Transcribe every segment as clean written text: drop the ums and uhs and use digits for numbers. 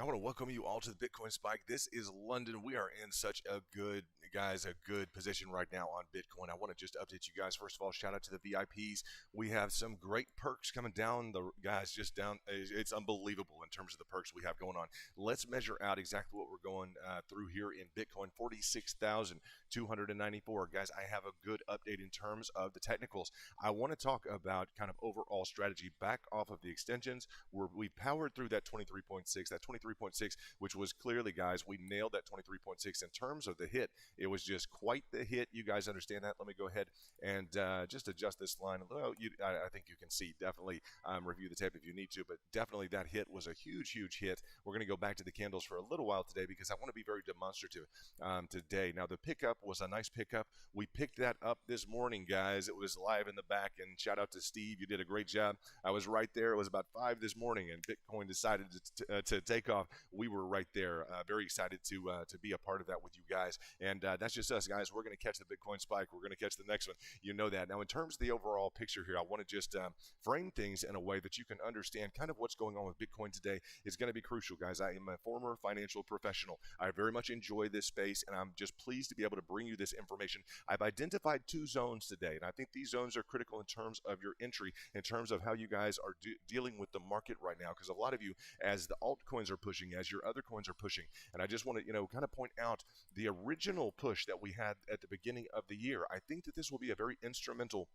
I want to welcome you all to the Bitcoin Spike. This is London. We are in such a good position right now on Bitcoin. I want to just update you guys. First of all, shout out to the VIPs. We have some great perks coming down. The guys just down. It's unbelievable in terms of the perks we have going on. Let's measure out exactly what we're going through here in Bitcoin. 46,294. Guys, I have a good update in terms of the technicals. I want to talk about kind of overall strategy back off of the extensions where we powered through that 23.6, which was clearly, guys, we nailed that 23.6 in terms of the hit. It was just quite the hit. You guys understand that? Let me go ahead and just adjust this line. Well, I think you can see. Definitely review the tape if you need to, but definitely that hit was a huge hit. We're going to go back to the candles for a little while today because I want to be very demonstrative today. Now, the pickup was a nice pickup. We picked that up this morning, guys. It was live in the back, and shout out to Steve. You did a great job. I was right there. It was about 5 this morning, and Bitcoin decided to take off. We were right there. Very excited to be a part of that with you guys. And that's just us, guys. We're going to catch the Bitcoin spike. We're going to catch the next one. You know that. Now, in terms of the overall picture here, I want to just frame things in a way that you can understand kind of what's going on with Bitcoin today. Is going to be crucial, guys. I am a former financial professional. I very much enjoy this space, and I'm just pleased to be able to bring you this information. I've identified 2 zones today, and I think these zones are critical in terms of your entry, in terms of how you guys are dealing with the market right now, because a lot of you, as the altcoins are pushing, as your other coins are pushing, and I just want to, kind of point out the original push that we had at the beginning of the year. I think that this will be a very instrumental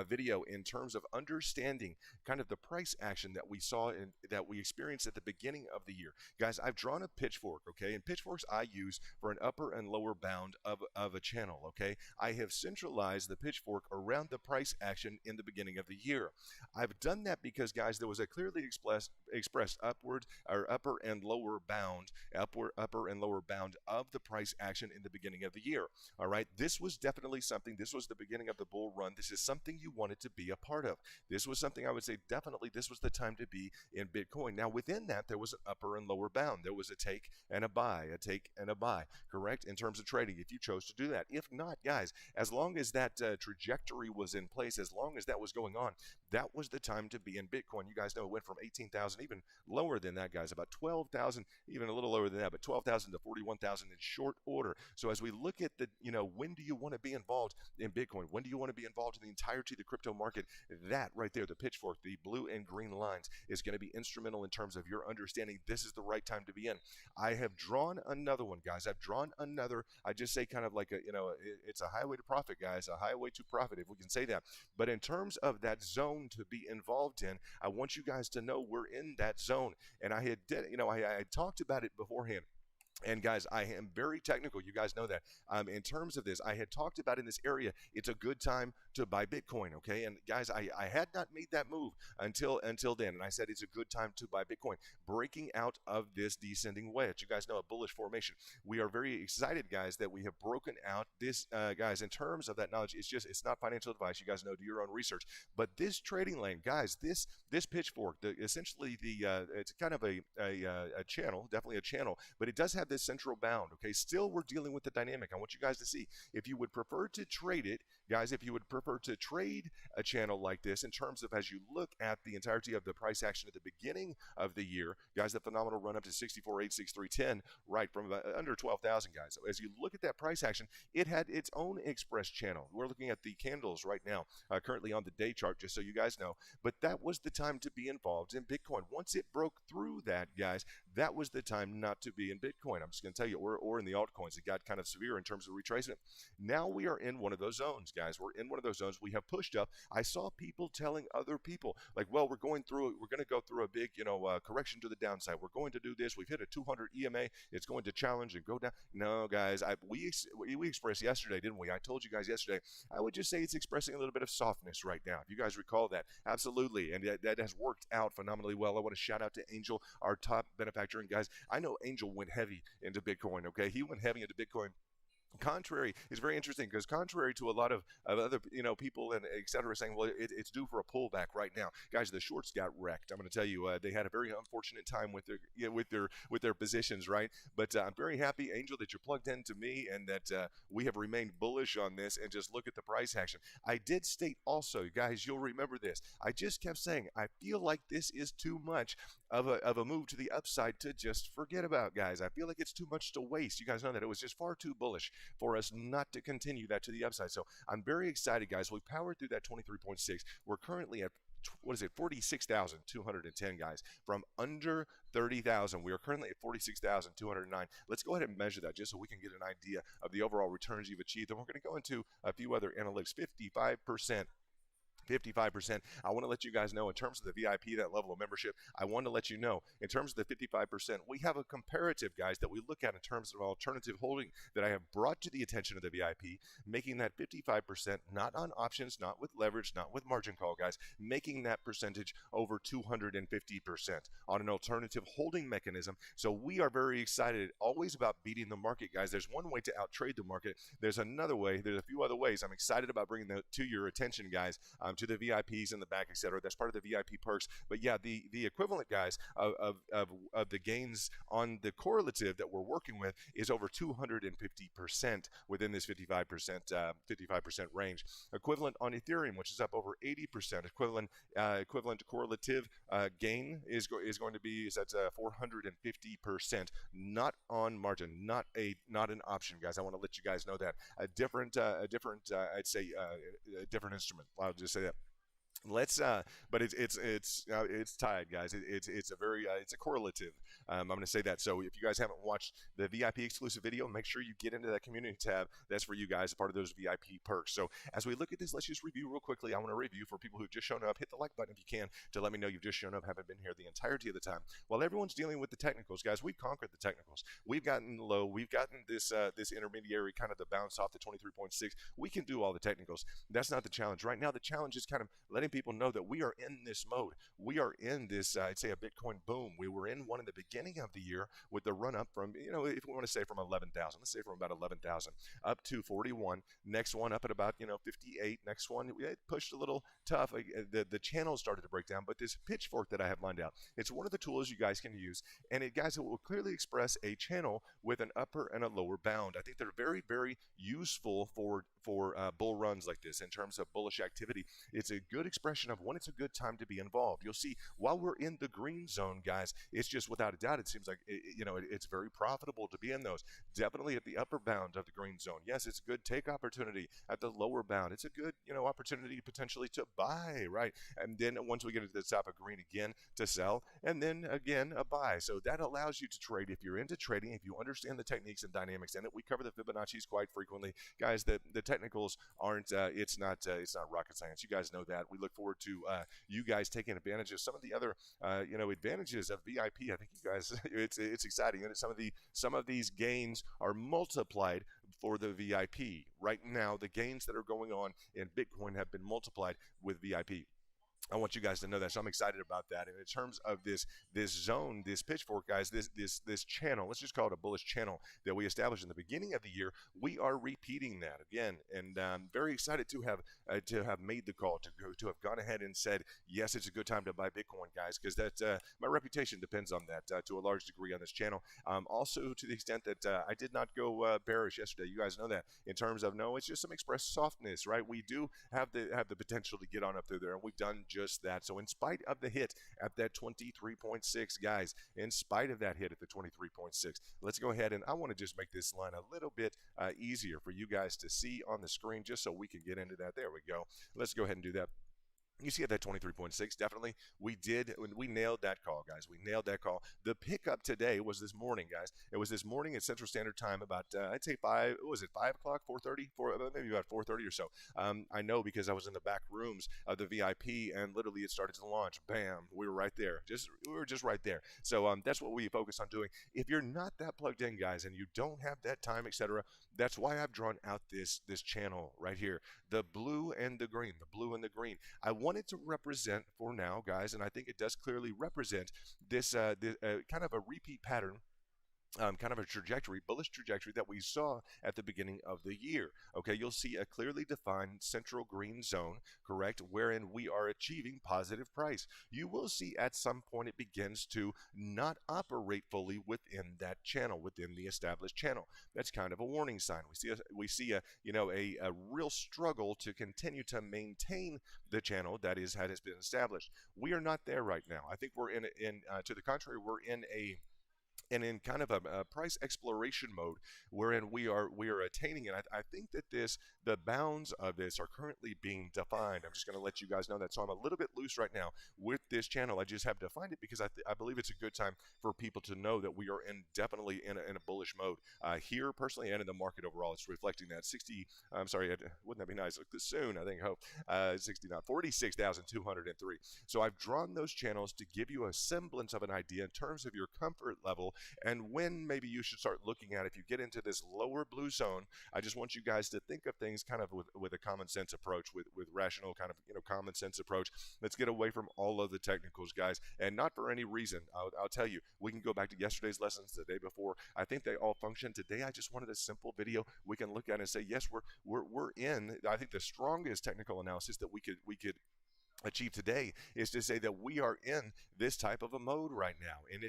video in terms of understanding kind of the price action that we saw and that we experienced at the beginning of the year. Guys, I've drawn a pitchfork, okay? And pitchforks I use for an upper and lower bound of a channel, okay? I have centralized the pitchfork around the price action in the beginning of the year. I've done that because, guys, there was a clearly expressed upward or upper and lower bound of the price action in the beginning of the year. All right, this was definitely something. This was the beginning of the bull run. This is something you wanted to be a part of. This was something I would say definitely this was the time to be in Bitcoin. Now, within that, there was an upper and lower bound. There was a take and a buy, correct, in terms of trading, if you chose to do that. If not, guys, as long as that trajectory was in place, as long as that was going on, that was the time to be in Bitcoin. You guys know it went from 18,000, even lower than that, guys, about 12,000, even a little lower than that, but 12,000 to 41,000 in short order. So as we look at the, when do you want to be involved in Bitcoin? When do you want to be involved in the entirety of the crypto market? That right there, the pitchfork, the blue and green lines, is going to be instrumental in terms of your understanding this is the right time to be in. I have drawn another one, guys. I've drawn another, I just say kind of like it's a highway to profit, guys, a highway to profit, if we can say that. But in terms of that zone to be involved in, I want you guys to know we're in that zone. And I had talked about it beforehand. And guys, I am very technical. You guys know that. In terms of this, I had talked about in this area, it's a good time to buy Bitcoin, okay? And guys, I had not made that move until then. And I said it's a good time to buy Bitcoin. Breaking out of this descending wedge. You guys know a bullish formation. We are very excited, guys, that we have broken out this, guys, in terms of that knowledge. It's not financial advice. You guys know, do your own research. But this trading lane, guys, this pitchfork, essentially it's kind of a channel, definitely a channel, but it does have this central bound, okay? Still, we're dealing with the dynamic. I want you guys to see, if you would prefer to trade it, guys, if you would prefer to trade a channel like this in terms of as you look at the entirety of the price action at the beginning of the year, guys, the phenomenal run up to 64.86310, right, from under 12,000, guys. So as you look at that price action, it had its own express channel. We're looking at the candles right now, currently on the day chart, just so you guys know. But that was the time to be involved in Bitcoin. Once it broke through that, guys, that was the time not to be in Bitcoin. I'm just going to tell you, or in the altcoins, it got kind of severe in terms of retracement. Now we are in one of those zones, guys. We're in one of those zones. We have pushed up. I saw people telling other people, like, well, we're going to go through a big, correction to the downside. We're going to do this. We've hit a 200 EMA. It's going to challenge and go down. No, guys, we expressed yesterday, didn't we? I told you guys yesterday. I would just say it's expressing a little bit of softness right now. If you guys recall that, absolutely, and that has worked out phenomenally well. I want to shout out to Angel, our top benefactor, and guys, I know Angel went heavy into Bitcoin, okay? He went heavy into Bitcoin Contrary is very interesting because contrary to a lot of other people and et cetera saying, well, it's due for a pullback right now, guys, the shorts got wrecked. I'm going to tell you, they had a very unfortunate time with their with their positions, right? But I'm very happy, Angel, that you're plugged into me and that we have remained bullish on this. And just look at the price action. I did state also, guys, you'll remember this, I just kept saying I feel like this is too much of a move to the upside to just forget about, guys. I feel like it's too much to waste. You guys know that it was just far too bullish for us not to continue that to the upside. So I'm very excited, guys. We powered through that 23.6. We're currently at, what is it, 46,210, guys, from under 30,000. We are currently at 46,209. Let's go ahead and measure that just so we can get an idea of the overall returns you've achieved. And we're going to go into a few other analytics. 55%. 55%. I want to let you guys know in terms of the VIP, that level of membership, I want to let you know in terms of the 55%, we have a comparative, guys, that we look at in terms of alternative holding that I have brought to the attention of the VIP, making that 55% not on options, not with leverage, not with margin call, guys, making that percentage over 250% on an alternative holding mechanism. So we are very excited always about beating the market, guys. There's one way to out trade the market. There's another way. There's a few other ways. I'm excited about bringing that to your attention, guys. To the VIPs in the back, etc. That's part of the VIP perks. But yeah, the equivalent, guys, of the gains on the correlative that we're working with is over 250% within this 55% range. Equivalent on Ethereum, which is up over 80%. Equivalent correlative gain is going to be at 450%. Not on margin, not an option, guys. I want to let you guys know that a different I'd say a different instrument. I'll just say that. Let's but it's tied, guys. It's a very it's a correlative. I'm going to say that. So if you guys haven't watched the VIP exclusive video, make sure you get into that community tab. That's for you guys, part of those VIP perks. So as we look at this, let's just review real quickly. I want to review for people who've just shown up. Hit the like button if you can to let me know you've just shown up, haven't been here the entirety of the time. While everyone's dealing with the technicals, guys, we've conquered the technicals. We've gotten low. We've gotten this intermediary kind of the bounce off the 23.6. We can do all the technicals. That's not the challenge right now. The challenge is kind of letting people know that we are in this mode. We are in this, I'd say, a Bitcoin boom. We were in one in the beginning of the year with the run up from, if we want to say from 11,000, let's say from about 11,000 up to 41. Next one up at about, 58. Next one, it pushed a little tough. The channel started to break down, but this pitchfork that I have lined out, it's one of the tools you guys can use. And it will clearly express a channel with an upper and a lower bound. I think they're very, very useful for bull runs like this in terms of bullish activity. It's a good expression of when it's a good time to be involved. You'll see while we're in the green zone, guys, it's just without a doubt, it seems like, it's very profitable to be in those. Definitely at the upper bound of the green zone. Yes, it's a good take opportunity. At the lower bound, it's a good, opportunity potentially to buy, right? And then once we get into the top of green again, to sell, and then again, a buy. So that allows you to trade. If you're into trading, if you understand the techniques and dynamics in it, we cover the Fibonacci's quite frequently. Guys, the technicals aren't, it's not rocket science. You guys know that. We look forward to you guys taking advantage of some of the other advantages of VIP. I think you guys it's exciting, and some of these gains are multiplied for the VIP. Right now, the gains that are going on in Bitcoin have been multiplied with VIP. I want you guys to know that, so I'm excited about that. And in terms of this zone, this pitchfork, guys, this channel, let's just call it a bullish channel that we established in the beginning of the year, we are repeating that again, and I'm very excited to have made the call, to have gone ahead and said yes, it's a good time to buy Bitcoin, guys, because that my reputation depends on that to a large degree on this channel. Also, to the extent that I did not go bearish yesterday, you guys know that. In terms of no, it's just some expressed softness, right? We do have the potential to get on up through there, and we've done just that. So in spite of the hit at that 23.6, guys, in spite of that hit at the 23.6, let's go ahead and I want to just make this line a little bit easier for you guys to see on the screen, just so we can get into that. There we go. Let's go ahead and do that. You see at that 23.6, definitely, we nailed that call, guys. We nailed that call. The pickup today was this morning, guys. It was this morning at Central Standard Time about, I'd say 5 o'clock, 4:30, maybe about 4:30 or so. I know because I was in the back rooms of the VIP, and literally it started to launch. Bam, we were right there. We were just right there. So that's what we focus on doing. If you're not that plugged in, guys, and you don't have that time, etc., that's why I've drawn out this channel right here. The blue and the green, I want it to represent for now, guys, and I think it does clearly represent this kind of a repeat pattern kind of a trajectory, bullish trajectory that we saw at the beginning of the year. Okay, you'll see a clearly defined central green zone, correct, wherein we are achieving positive price. You will see at some point it begins to not operate fully within that channel, within the established channel. That's kind of a warning sign. We see a a real struggle to continue to maintain the channel that has been established. We are not there right now. I think we're in to the contrary, we're in a and in kind of a price exploration mode wherein we are attaining, and I think that the bounds of this are currently being defined. I'm just going to let you guys know that. So I'm a little bit loose right now with this channel. I just have defined it because I believe it's a good time for people to know that we are definitely in a bullish mode here personally, and in the market overall. It's reflecting that 60. I'm sorry, wouldn't that be nice? Look, soon, I think, hope 69 46,203. So I've drawn those channels to give you a semblance of an idea in terms of your comfort level and when maybe you should start looking at. If you get into this lower blue zone, I just want you guys to think of things kind of with a common sense approach, with rational kind of common sense approach. Let's get away from all of the technicals, guys, and not for any reason. I'll tell you, we can go back to yesterday's lessons, the day before. I think they all function. Today I just wanted a simple video we can look at and say, yes, we're in. I think the strongest technical analysis that we could achieve today is to say that we are in this type of a mode right now, and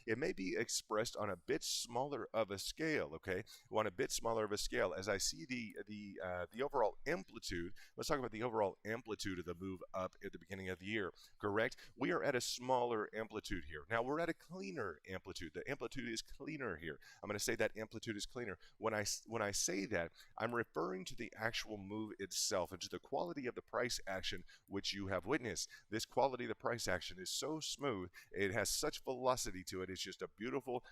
it may be expressed on a bit smaller of a scale. Okay, on a bit smaller of a scale, as I see the overall amplitude. Let's talk about the overall amplitude of the move up at the beginning of the year. Correct, we are at a smaller amplitude here. Now we're at a cleaner amplitude. The amplitude is cleaner here. I'm going to say that amplitude is cleaner. When I say that, I'm referring to the actual move itself and to the quality of the price action which you have witnessed. This quality of the price action is so smooth. It has such velocity to it. It's just a beautiful,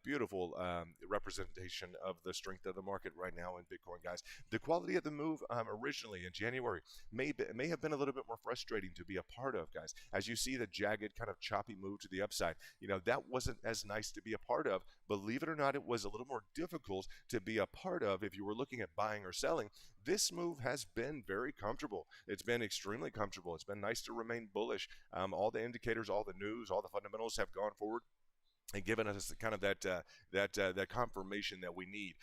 beautiful representation of the strength of the market right now in Bitcoin, guys. The quality of the move originally in January may have been a little bit more frustrating to be a part of, guys. As you see the jagged kind of choppy move to the upside, that wasn't as nice to be a part of. Believe it or not, it was a little more difficult to be a part of if you were looking at buying or selling. This move has been very comfortable. It's been extremely comfortable. It's been nice to remain bullish. All the indicators, all the news, all the fundamentals have gone forward and given us kind of that confirmation that we need.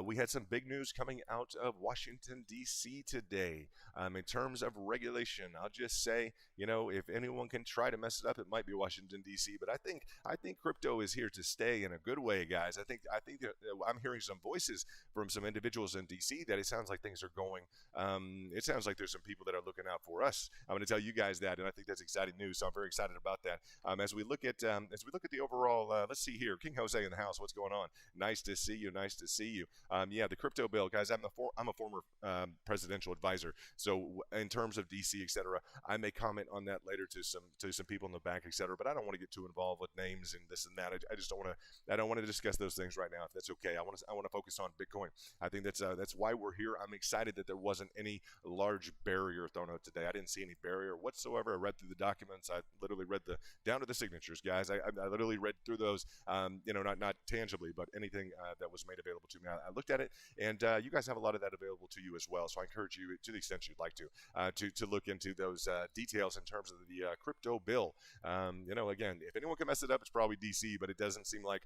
We had some big news coming out of Washington, D.C. today in terms of regulation. I'll just say, if anyone can try to mess it up, it might be Washington, D.C. But I think crypto is here to stay in a good way, guys. I think that I'm hearing some voices from some individuals in D.C. that it sounds like things are going. It sounds like there's some people that are looking out for us. I'm going to tell you guys that, and I think that's exciting news. So I'm very excited about that. As we look at the overall. Let's see here. King Jose in the house. What's going on? Nice to see you. Nice to see you. Yeah, the crypto bill, guys. I'm a former presidential advisor. So in terms of DC, etc., I may comment on that later to some people in the back, etc. But I don't want to get too involved with names and this and that. I just don't want to. I don't want to discuss those things right now. If that's okay, I want to focus on Bitcoin. I think that's why we're here. I'm excited that there wasn't any large barrier thrown out today. I didn't see any barrier whatsoever. I read through the documents. I literally read down to the signatures, guys. I literally read through those, not tangibly, but anything that was made available to me. I looked at it, and you guys have a lot of that available to you as well. So I encourage you, to the extent you'd like to look into those details in terms of the crypto bill. Again, if anyone can mess it up, it's probably DC, but it seems like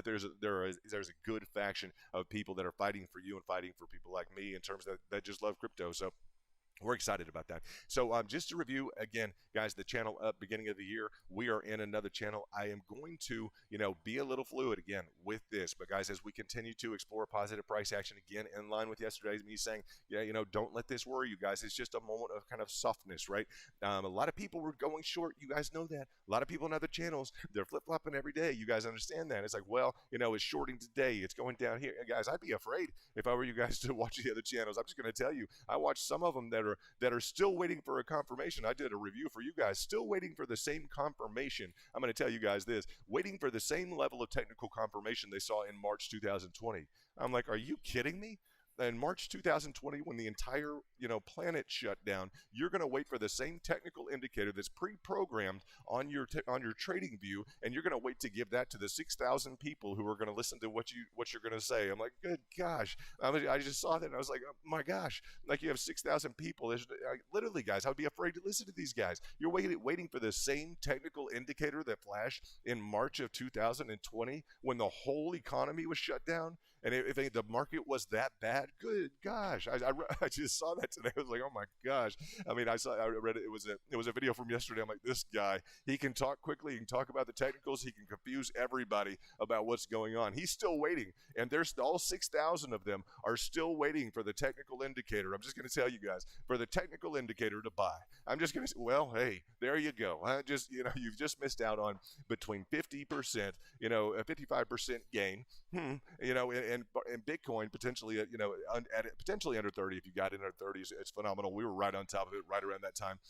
there's a good faction of people that are fighting for you and fighting for people like me in terms of that just love crypto. So we're excited about that. So just to review again, guys, the channel up beginning of the year, we are in another channel. I am going to, be a little fluid again with this. But guys, as we continue to explore positive price action again, in line with yesterday's me saying, don't let this worry you guys. It's just a moment of kind of softness, right? A lot of people were going short. You guys know that. A lot of people in other channels, they're flip-flopping every day. You guys understand that. It's like, well, it's shorting today. It's going down here. And guys, I'd be afraid if I were you guys to watch the other channels. I'm just going to tell you, I watched some of them that are still waiting for a confirmation. I did a review for you guys, still waiting for the same confirmation. I'm going to tell you guys this, waiting for the same level of technical confirmation they saw in March 2020. I'm like, are you kidding me? in March 2020, when the entire planet shut down, you're going to wait for the same technical indicator that's pre-programmed on your trading view, and you're going to wait to give that to the 6,000 people who are going to listen to what you're going to say. I'm like, good gosh. I just saw that and I was like, oh my gosh, like you have 6,000 people. Literally, guys, I would be afraid to listen to these guys. You're waiting for the same technical indicator that flashed in March of 2020 when the whole economy was shut down. And if the market was that bad, good gosh, I just saw that today. I was like, oh my gosh. I mean, I read it. It was a video from yesterday. I'm like, this guy, he can talk quickly. He can talk about the technicals. He can confuse everybody about what's going on. He's still waiting, and there's all 6,000 of them are still waiting for the technical indicator. I'm just going to tell you guys, for the technical indicator to buy. I'm just going to say, well, hey, there you go. You've just missed out on between 50%, a 55% gain, and Bitcoin potentially, potentially under 30. If you got in under 30, it's phenomenal. We were right on top of it right around that time.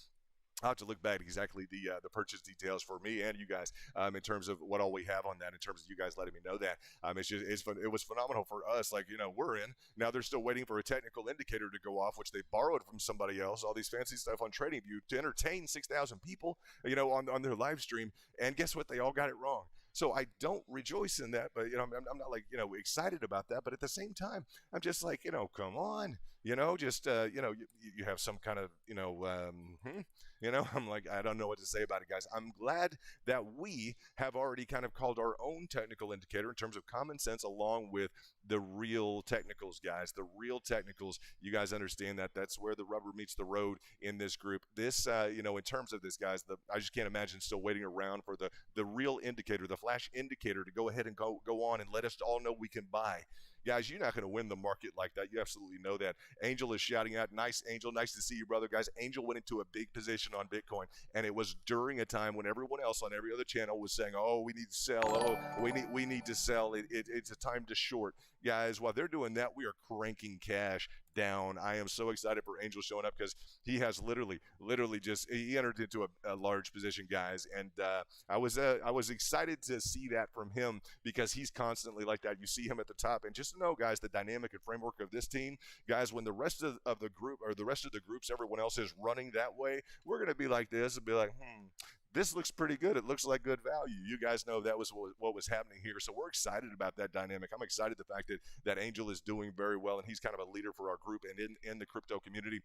I'll have to look back at exactly the purchase details for me and you guys in terms of what all we have on that, in terms of you guys letting me know that. It was phenomenal for us. Like, we're in. Now they're still waiting for a technical indicator to go off, which they borrowed from somebody else, all these fancy stuff on TradingView to entertain 6,000 people, on their live stream. And guess what? They all got it wrong. So I don't rejoice in that, but, I'm not like, excited about that. But at the same time, I'm just like, come on, you have some kind of, I'm like, I don't know what to say about it, guys. I'm glad that we have already kind of called our own technical indicator in terms of common sense, along with the real technicals, guys. The real technicals, you guys understand that that's where the rubber meets the road in this group. This, in terms of this, guys, I just can't imagine still waiting around for the real indicator, the flash indicator, to go ahead and go on and let us all know we can buy. Guys, you're not going to win the market like that. You absolutely know that. Angel is shouting out, nice, Angel. Nice to see you, brother. Guys, Angel went into a big position on Bitcoin, and it was during a time when everyone else on every other channel was saying, oh, we need to sell. Oh, we need to sell. It's a time to short. Guys, while they're doing that, we are cranking cash down. I am so excited for Angel showing up because he has literally just, he entered into a large position, guys. And I was excited to see that from him because he's constantly like that. You see him at the top, and just know, guys, the dynamic and framework of this team, guys, when the rest of the group, or the rest of the groups, everyone else is running that way, we're going to be like this and be like, this looks pretty good. It looks like good value. You guys know that was what was happening here. So we're excited about that dynamic. I'm excited the fact that Angel is doing very well, and he's kind of a leader for our group and in the crypto community.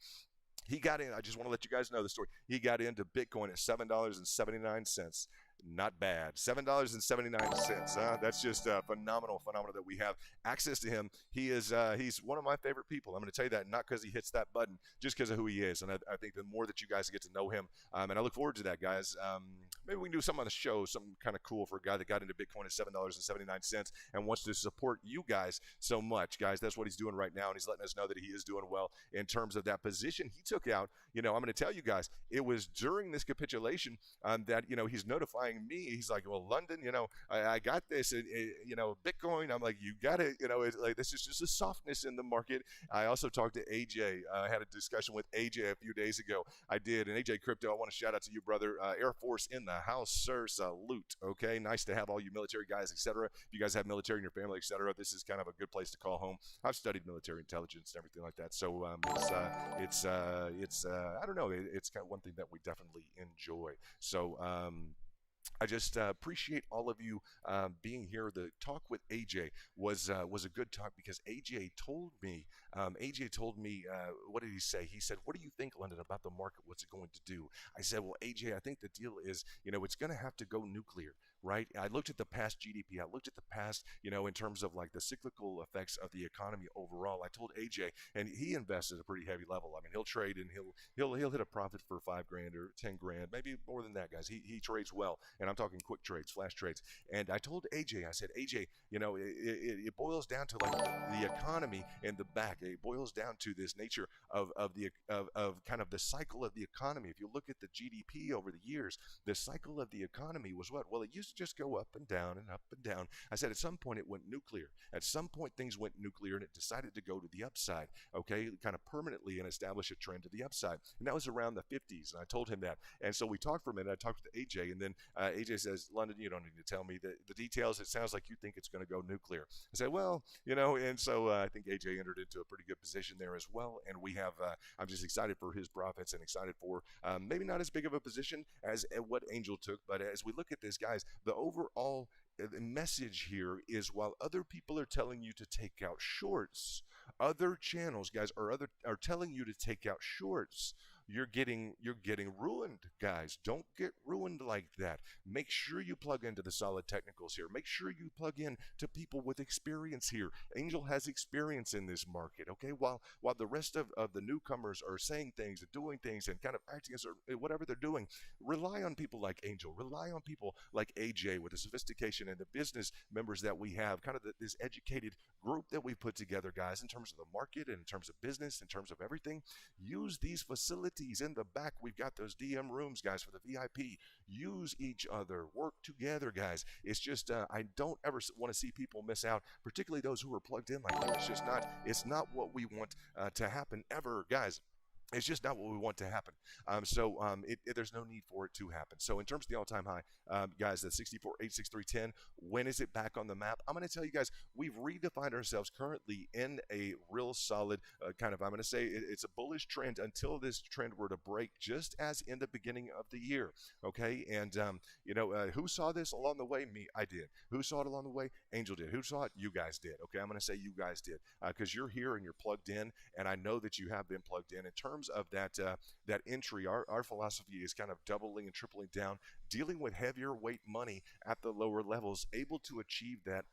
He got in, I just want to let you guys know the story. He got into Bitcoin at $7.79. Not bad. $7.79. That's just phenomenal that we have access to him. He's one of my favorite people. I'm going to tell you that, not because he hits that button, just because of who he is. And I think the more that you guys get to know him, and I look forward to that, guys. Maybe we can do something on the show, something kind of cool for a guy that got into Bitcoin at $7.79 and wants to support you guys so much, guys. That's what he's doing right now, and he's letting us know that he is doing well in terms of that position he took out. I'm going to tell you guys, it was during this capitulation that he's notifying me. He's like, well, London, I got this, Bitcoin. I'm like, you got it. It's like, this is just a softness in the market. I also talked to AJ. I had a discussion with AJ a few days ago. I did. And AJ Crypto, I want to shout out to you, brother. Air Force in the house, sir. Salute. Okay. Nice to have all you military guys, etc. If you guys have military in your family, etc., this is kind of a good place to call home. I've studied military intelligence and everything like that. So it's I don't know. It's kind of one thing that we definitely enjoy. So, I just appreciate all of you being here. The talk with AJ was a good talk because AJ told me, what did he say? He said, what do you think, London, about the market? What's it going to do? I said, well, AJ, I think the deal is, it's going to have to go nuclear, right? I looked at the past GDP. I looked at the past, in terms of like the cyclical effects of the economy overall. I told AJ, and he invests at a pretty heavy level. I mean, he'll trade and he'll hit a profit for $5,000 or $10,000, maybe more than that, guys. He trades well. And I'm talking quick trades, flash trades. And I told AJ, I said, AJ, it boils down to like the economy in the back. It boils down to this nature of kind of the cycle of the economy. If you look at the GDP over the years, the cycle of the economy was what? Well, it used used to just go up and down and up and down. I said at some point it went nuclear. At some point things went nuclear and it decided to go to the upside, okay, kind of permanently, and establish a trend to the upside. And that was around the 50s. And I told him that. And so we talked for a minute. I talked with AJ, and then AJ says, London, you don't need to tell me the details. It sounds like you think it's going to go nuclear. I said, well, and so I think AJ entered into a pretty good position there as well. And we have, I'm just excited for his profits and excited for maybe not as big of a position as what Angel took. But as we look at this, guys, the overall message here is while other people are telling you to take out shorts, other channels, guys, are telling you to take out shorts. You're getting ruined, guys. Don't get ruined like that. Make sure you plug into the solid technicals here. Make sure you plug in to people with experience here. Angel has experience in this market, okay? While the rest of the newcomers are saying things and doing things and kind of acting as whatever they're doing, rely on people like Angel. Rely on people like AJ with the sophistication and the business members that we have, kind of this educated group that we've put together, guys, in terms of the market and in terms of business, in terms of everything. Use these facilities in the back. We've got those DM rooms, guys, for the VIP. Use each other. Work together, guys. It's just I don't ever want to see people miss out, particularly those who are plugged in like that. It's not what we want to happen ever, guys. It's just not what we want to happen. There's no need for it to happen. So in terms of the all-time high, guys, the 64.86310, when is it back on the map? I'm going to tell you guys, we've redefined ourselves currently in a real solid I'm going to say it's a bullish trend until this trend were to break, just as in the beginning of the year. Okay, and who saw this along the way? Me, I did. Who saw it along the way? Angel did. Who saw it? You guys did. Okay, I'm going to say you guys did because you're here and you're plugged in, and I know that you have been plugged in. In terms of that entry, our philosophy is kind of doubling and tripling down, dealing with heavier weight money at the lower levels, able to achieve that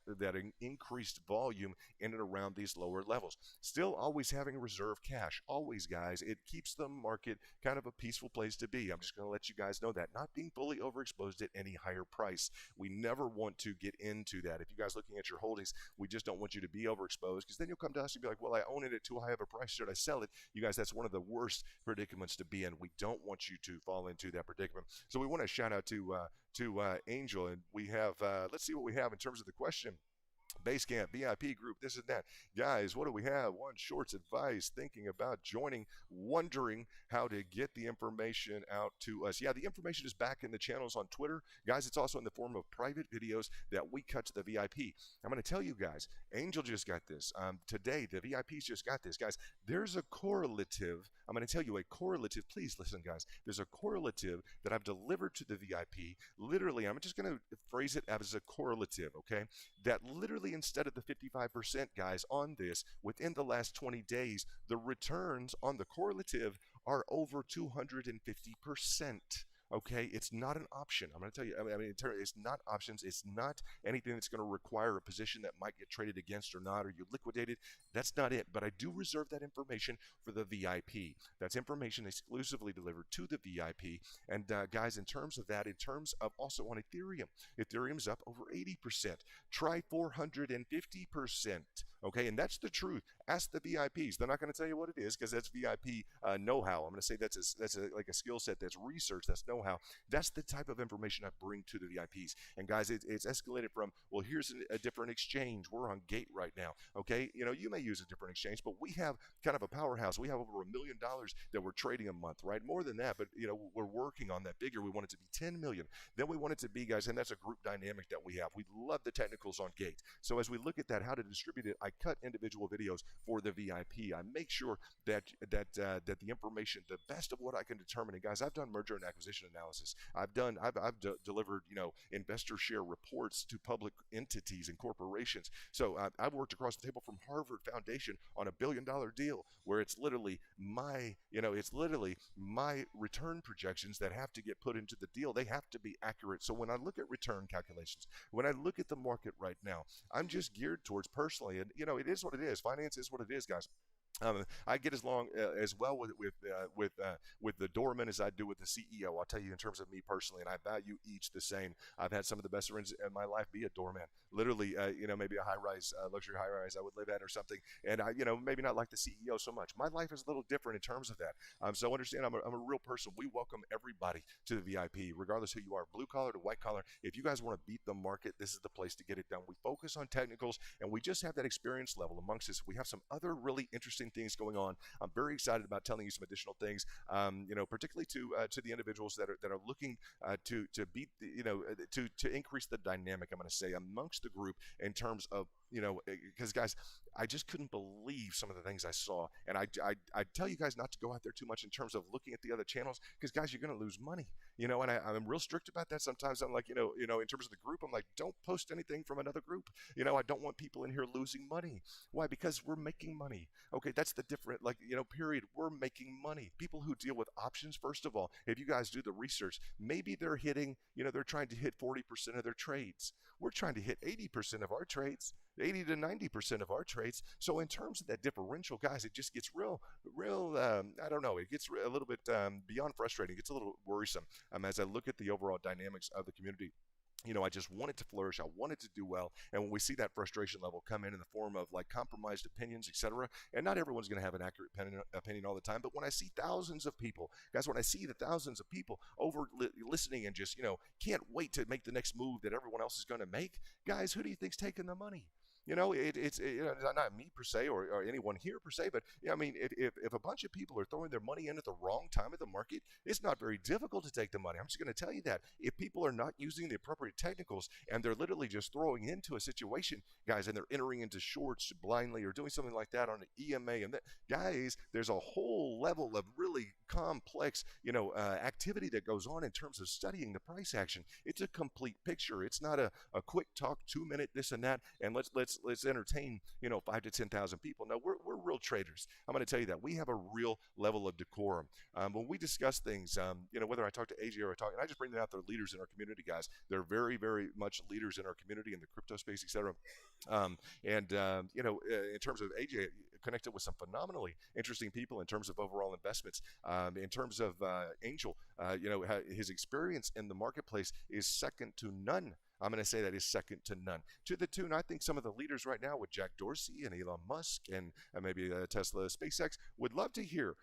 increased volume in and around these lower levels. Still always having reserve cash, always, guys. It keeps the market kind of a peaceful place to be. I'm just going to let you guys know that. Not being fully overexposed at any higher price. We never want to get into that. If you guys looking at your holdings, we just don't want you to be overexposed, because then you'll come to us and be like, well, I own it at too high of a price. Should I sell it? You guys, that's one of the worst predicaments to be in. We don't want you to fall into that predicament. So we want to shout out to Angel, and we have let's see what we have in terms of the question. Basecamp, VIP group, this and that. Guys, what do we have? One, shorts advice, thinking about joining, wondering how to get the information out to us. Yeah, the information is back in the channels on Twitter. Guys, it's also in the form of private videos that we cut to the VIP. I'm going to tell you guys, Angel just got this. Today, the VIPs just got this. Guys, there's a correlative. I'm going to tell you a correlative. Please listen, guys. There's a correlative that I've delivered to the VIP. Literally, I'm just going to phrase it as a correlative, okay? That literally, instead of the 55%, guys, on this, within the last 20 days, the returns on the correlative are over 250%. Okay, it's not an option. I'm going to tell you, it's not options. It's not anything that's going to require a position that might get traded against or not, or you liquidated. That's not it. But I do reserve that information for the VIP. That's information exclusively delivered to the VIP. And guys, in terms of that, in terms of also on Ethereum, Ethereum's up over 80%. Try 450%. Okay, and that's the truth. Ask the VIPs. They're not going to tell you what it is, because that's VIP know-how. I'm going to say that's like a skill set, that's research, that's know-how. That's the type of information I bring to the VIPs. And guys, it's escalated from, well, here's a different exchange. We're on Gate right now. Okay, you may use a different exchange, but we have kind of a powerhouse. We have over $1 million that we're trading a month, right? More than that, but we're working on that bigger. We want it to be 10 million. Then we want it to be, guys, and that's a group dynamic that we have. We love the technicals on Gate. So as we look at that, how to distribute it, I cut individual videos for the VIP. I make sure that the information, the best of what I can determine. And guys, I've done merger and acquisition analysis. I've delivered investor share reports to public entities and corporations. So I've worked across the table from Harvard Foundation on $1 billion deal, where it's literally my return projections that have to get put into the deal. They have to be accurate. So when I look at return calculations, when I look at the market right now, I'm just geared towards personally, and it is what it is. Finance is what it is, guys. I get as long as well with the doorman as I do with the CEO. I'll tell you in terms of me personally, and I value each the same. I've had some of the best friends in my life be a doorman. Literally, maybe a high-rise, luxury high-rise I would live at or something, and maybe not like the CEO so much. My life is a little different in terms of that. So understand, I'm a real person. We welcome everybody to the VIP, regardless who you are, blue collar to white collar. If you guys want to beat the market, this is the place to get it done. We focus on technicals, and we just have that experience level amongst us. We have some other really interesting things going on. I'm very excited about telling you some additional things, particularly to the individuals that are looking to beat to increase the dynamic. I'm going to say amongst the group in terms of because guys, I just couldn't believe some of the things I saw, and I tell you guys not to go out there too much in terms of looking at the other channels because guys, you're going to lose money, and I'm real strict about that. Sometimes I'm like, in terms of the group, I'm like, don't post anything from another group. I don't want people in here losing money. Why? Because we're making money. Okay, that's the different, period. We're making money. People who deal with options, first of all, if you guys do the research, maybe they're hitting, they're trying to hit 40% of their trades. We're trying to hit 80% of our trades. 80 to 90% of our trades. So in terms of that differential, guys, it just gets real, I don't know, it gets a little bit beyond frustrating. It gets a little worrisome as I look at the overall dynamics of the community. I just want it to flourish. I want it to do well. And when we see that frustration level come in the form of like compromised opinions, etc., and not everyone's going to have an accurate opinion all the time, but when I see thousands of people, guys, when I see the thousands of people over listening and just, can't wait to make the next move that everyone else is going to make, guys, who do you think's taking the money? It's not me per se or anyone here per se, but if a bunch of people are throwing their money in at the wrong time of the market, it's not very difficult to take the money. I'm just going to tell you that. If people are not using the appropriate technicals and they're literally just throwing into a situation, guys, and they're entering into shorts blindly or doing something like that on an EMA, and that, guys, there's a whole level of really complex, activity that goes on in terms of studying the price action. It's a complete picture. It's not a quick talk, 2 minute this and that, and let's entertain 5 to 10,000 people. No, we're real traders. I'm going to tell you that we have a real level of decorum when we discuss things. Whether I talk to AJ or and I just bring out their leaders in our community, guys. They're very, very much leaders in our community in the crypto space, etc. In terms of AJ, connected with some phenomenally interesting people in terms of overall investments. In terms of Angel, his experience in the marketplace is second to none. I'm going to say that is second to none. To the tune, I think some of the leaders right now with Jack Dorsey and Elon Musk and maybe Tesla, SpaceX would love to hear,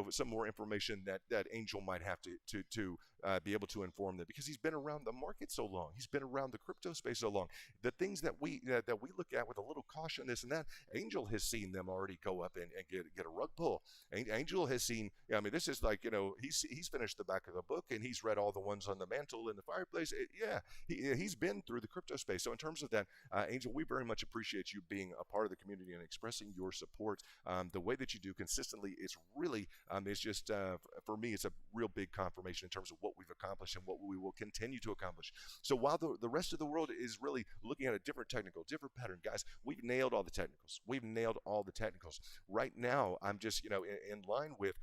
some more information that Angel might have to be able to inform them because he's been around the market so long. He's been around the crypto space so long. The things that we look at with a little caution, this and that, Angel has seen them already go up and get a rug pull. Angel has seen. This is like he's finished the back of the book and he's read all the ones on the mantle in the fireplace. He's been through the crypto space. So in terms of that, Angel, we very much appreciate you being a part of the community and expressing your support. The way that you do consistently, it's really, it's just, for me, it's a real big confirmation in terms of what we've accomplished and what we will continue to accomplish. So while the rest of the world is really looking at a different different pattern, guys, we've nailed all the technicals. We've nailed all the technicals. Right now, I'm just, in line with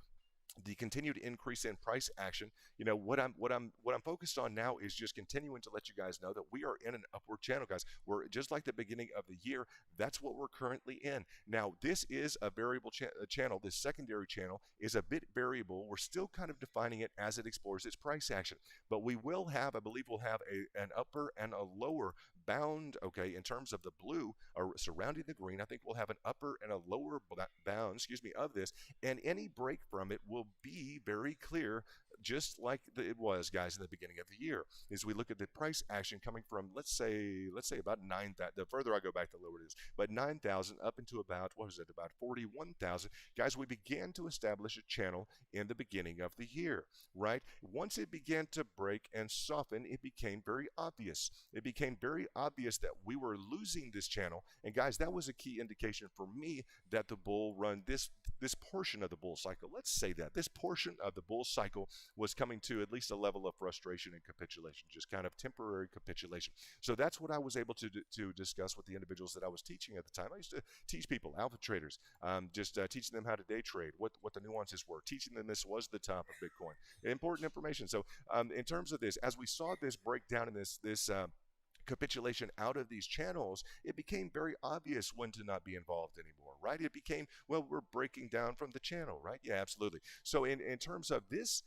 the continued increase in price action. What I'm focused on now is just continuing to let you guys know that we are in an upward channel, guys. We're just like the beginning of the year. That's what we're currently in. Now, this is a variable channel. This secondary channel is a bit variable. We're still kind of defining it as it explores its price action, but we will have, I believe we'll have an upper and a lower bound, okay, in terms of the blue or surrounding the green. I think we'll have an upper and a lower bound, of this, and any break from it will be very clear, just like it was, guys, in the beginning of the year. As we look at the price action coming from, let's say about 9,000. The further I go back, the lower it is. But 9,000 up into about, about 41,000. Guys, we began to establish a channel in the beginning of the year, right? Once it began to break and soften, it became very obvious. It became very obvious that we were losing this channel. And guys, that was a key indication for me that the bull run, this portion of the bull cycle, let's say that this portion of the bull cycle was coming to at least a level of frustration and capitulation, just kind of temporary capitulation. So that's what I was able to discuss with the individuals that I was teaching at the time. I used to teach people, alpha traders, just teaching them how to day trade, what the nuances were, teaching them this was the top of Bitcoin. Important information. So in terms of this, as we saw this breakdown in this capitulation out of these channels, it became very obvious when to not be involved anymore, right? It became, well, we're breaking down from the channel, right? Yeah, absolutely. So in terms of this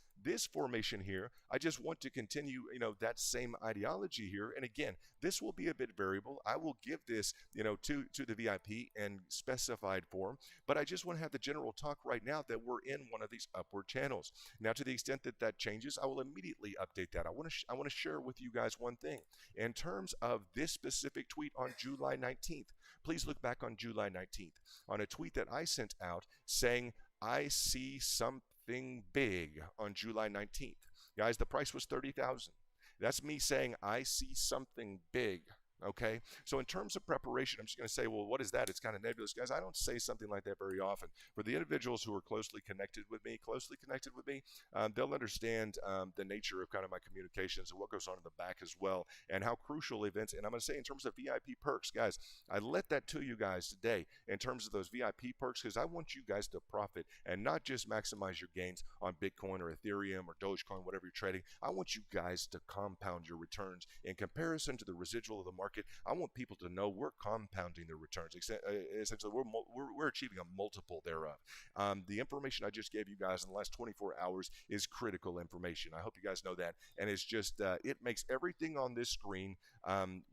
formation here, I just want to continue, that same ideology here. And again, this will be a bit variable. I will give this, to the VIP in specified form, but I just want to have the general talk right now that we're in one of these upward channels. Now, to the extent that that changes, I will immediately update that. I want to share with you guys one thing. In terms of this specific tweet on July 19th, please look back on July 19th on a tweet that I sent out saying, I see something big on July 19th. Guys, the price was 30,000. That's me saying, I see something big. Okay, so in terms of preparation, I'm just going to say, well, what is that? It's kind of nebulous, guys. I don't say something like that very often. For the individuals who are closely connected with me, they'll understand the nature of kind of my communications and what goes on in the back as well, and how crucial events. And I'm going to say in terms of VIP perks, guys, I let that to you guys today in terms of those VIP perks because I want you guys to profit and not just maximize your gains on Bitcoin or Ethereum or Dogecoin, whatever you're trading. I want you guys to compound your returns in comparison to the residual of the market. I want people to know we're compounding their returns. Essentially, we're achieving a multiple thereof. The information I just gave you guys in the last 24 hours is critical information. I hope you guys know that. And it's just, it makes everything on this screen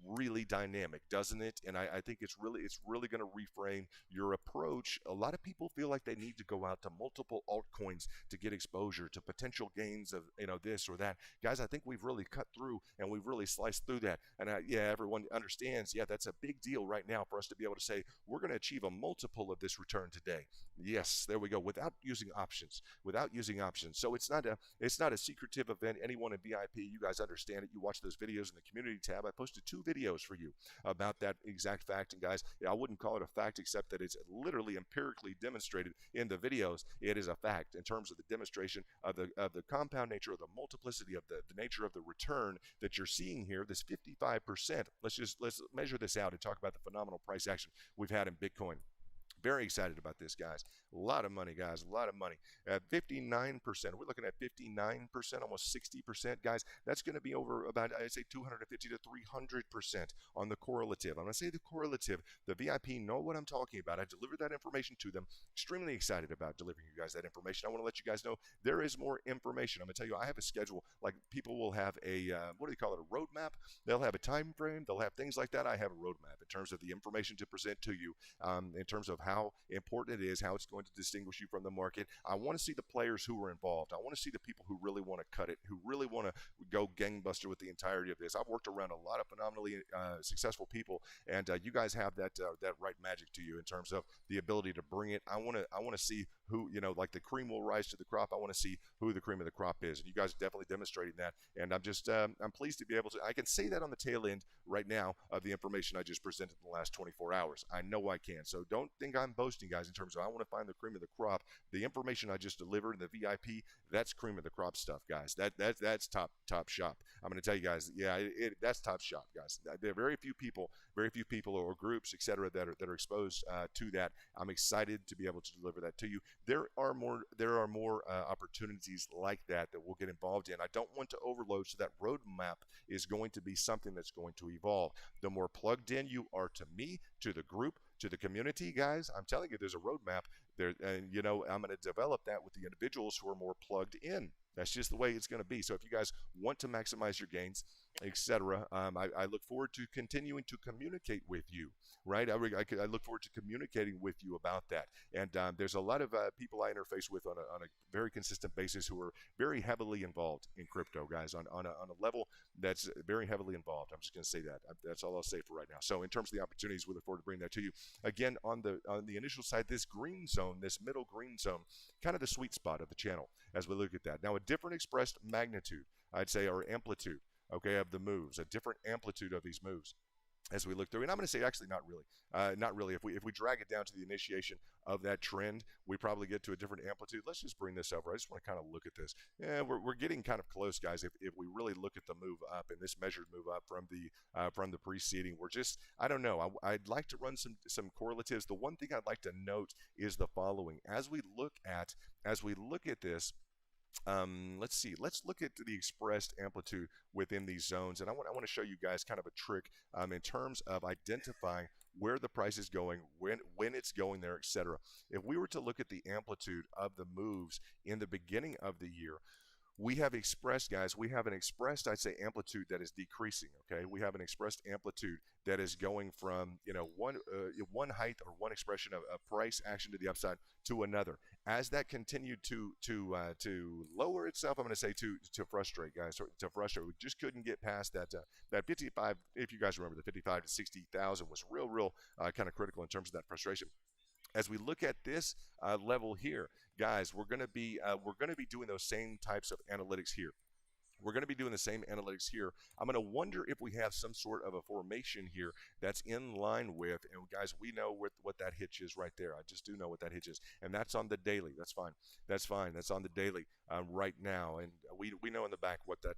really dynamic, doesn't it? And I think it's really going to reframe your approach. A lot of people feel like they need to go out to multiple altcoins to get exposure to potential gains of, this or that. Guys, I think we've really cut through and we've really sliced through that. And everyone understands, that's a big deal right now for us to be able to say, we're going to achieve a multiple of this return today. Yes, there we go, without using options. So it's not a secretive event. Anyone in VIP, you guys understand it. You watch those videos in the community tab. I posted 2 videos for you about that exact fact. And guys, I wouldn't call it a fact except that it's literally empirically demonstrated in the videos. It is a fact in terms of the demonstration of the compound nature of the multiplicity of the nature of the return that you're seeing here, this 55%. Let's measure this out and talk about the phenomenal price action we've had in Bitcoin. Very excited about this, guys. A lot of money, guys. A lot of money. At 59%, we're looking at 59%, almost 60%, guys. That's going to be over about, I'd say, 250 to 300% on the correlative. I'm going to say the correlative. The VIP know what I'm talking about. I delivered that information to them. Extremely excited about delivering you guys that information. I want to let you guys know there is more information. I'm going to tell you, I have a schedule. Like people will have a, what do they call it, a roadmap? They'll have a time frame. They'll have things like that. I have a roadmap in terms of the information to present to you, in terms of how important it is, how it's going to distinguish you from the market. I want to see the players who are involved. I want to see the people who really want to cut it, who really want to go gangbuster with the entirety of this. I've worked around a lot of phenomenally successful people, and you guys have that right magic to you in terms of the ability to bring it. I want to see who, like the cream will rise to the crop. I want to see who the cream of the crop is, and you guys are definitely demonstrating that. And I'm pleased to be able to. I can say that on the tail end right now of the information I just presented in the last 24 hours. I know I can. So don't think I'm boasting, guys, in terms of I want to find the cream of the crop. The information I just delivered in the VIP, that's cream of the crop stuff, guys. That's top shop. I'm going to tell you guys, that's top shop, guys. There are very few people or groups, etc., that are exposed to that. I'm excited to be able to deliver that to you. There are more opportunities like that we'll get involved in. I don't want to overload, so that roadmap is going to be something that's going to evolve. The more plugged in you are to me, to the group, to the community, guys, I'm telling you, there's a roadmap there, and I'm going to develop that with the individuals who are more plugged in. That's just the way it's going to be. So if you guys want to maximize your gains, etc., I look forward to continuing to communicate with you, right? I look forward to communicating with you about that. And there's a lot of people I interface with on a very consistent basis who are very heavily involved in crypto, guys, on a level that's very heavily involved. I'm just going to say that. That's all I'll say for right now. So in terms of the opportunities, we look forward to bringing that to you. Again, on the initial side, this green zone, this middle green zone, kind of the sweet spot of the channel as we look at that. Now, a different expressed magnitude, I'd say, or amplitude, okay, of the moves, a different amplitude of these moves as we look through. And I'm going to say, actually, not really. If we drag it down to the initiation of that trend, we probably get to a different amplitude. Let's just bring this over. I just want to kind of look at this. Yeah, we're getting kind of close, guys. If we really look at the move up and this measured move up from the preceding, we're just, I don't know. I'd like to run some correlatives. The one thing I'd like to note is the following: as we look at this, Let's see. Let's look at the expressed amplitude within these zones, and I want to show you guys kind of a trick in terms of identifying where the price is going, when it's going there, etc. If we were to look at the amplitude of the moves in the beginning of the year, we have expressed, guys, we have an expressed, I'd say, amplitude that is decreasing. Okay, we have an expressed amplitude that is going from one height or one expression of price action to the upside to another. As that continued to lower itself, I'm going to say to frustrate, guys, to frustrate. We just couldn't get past that 55. If you guys remember, the 55 to 60,000 was real kind of critical in terms of that frustration. As we look at this level here, guys, we're going to be doing those same types of analytics here. We're going to be doing the same analytics here. I'm going to wonder if we have some sort of a formation here that's in line with, and guys, we know what that hitch is right there. I just do know what that hitch is, and that's on the daily. That's fine. That's fine. That's on the daily right now, and we know in the back what that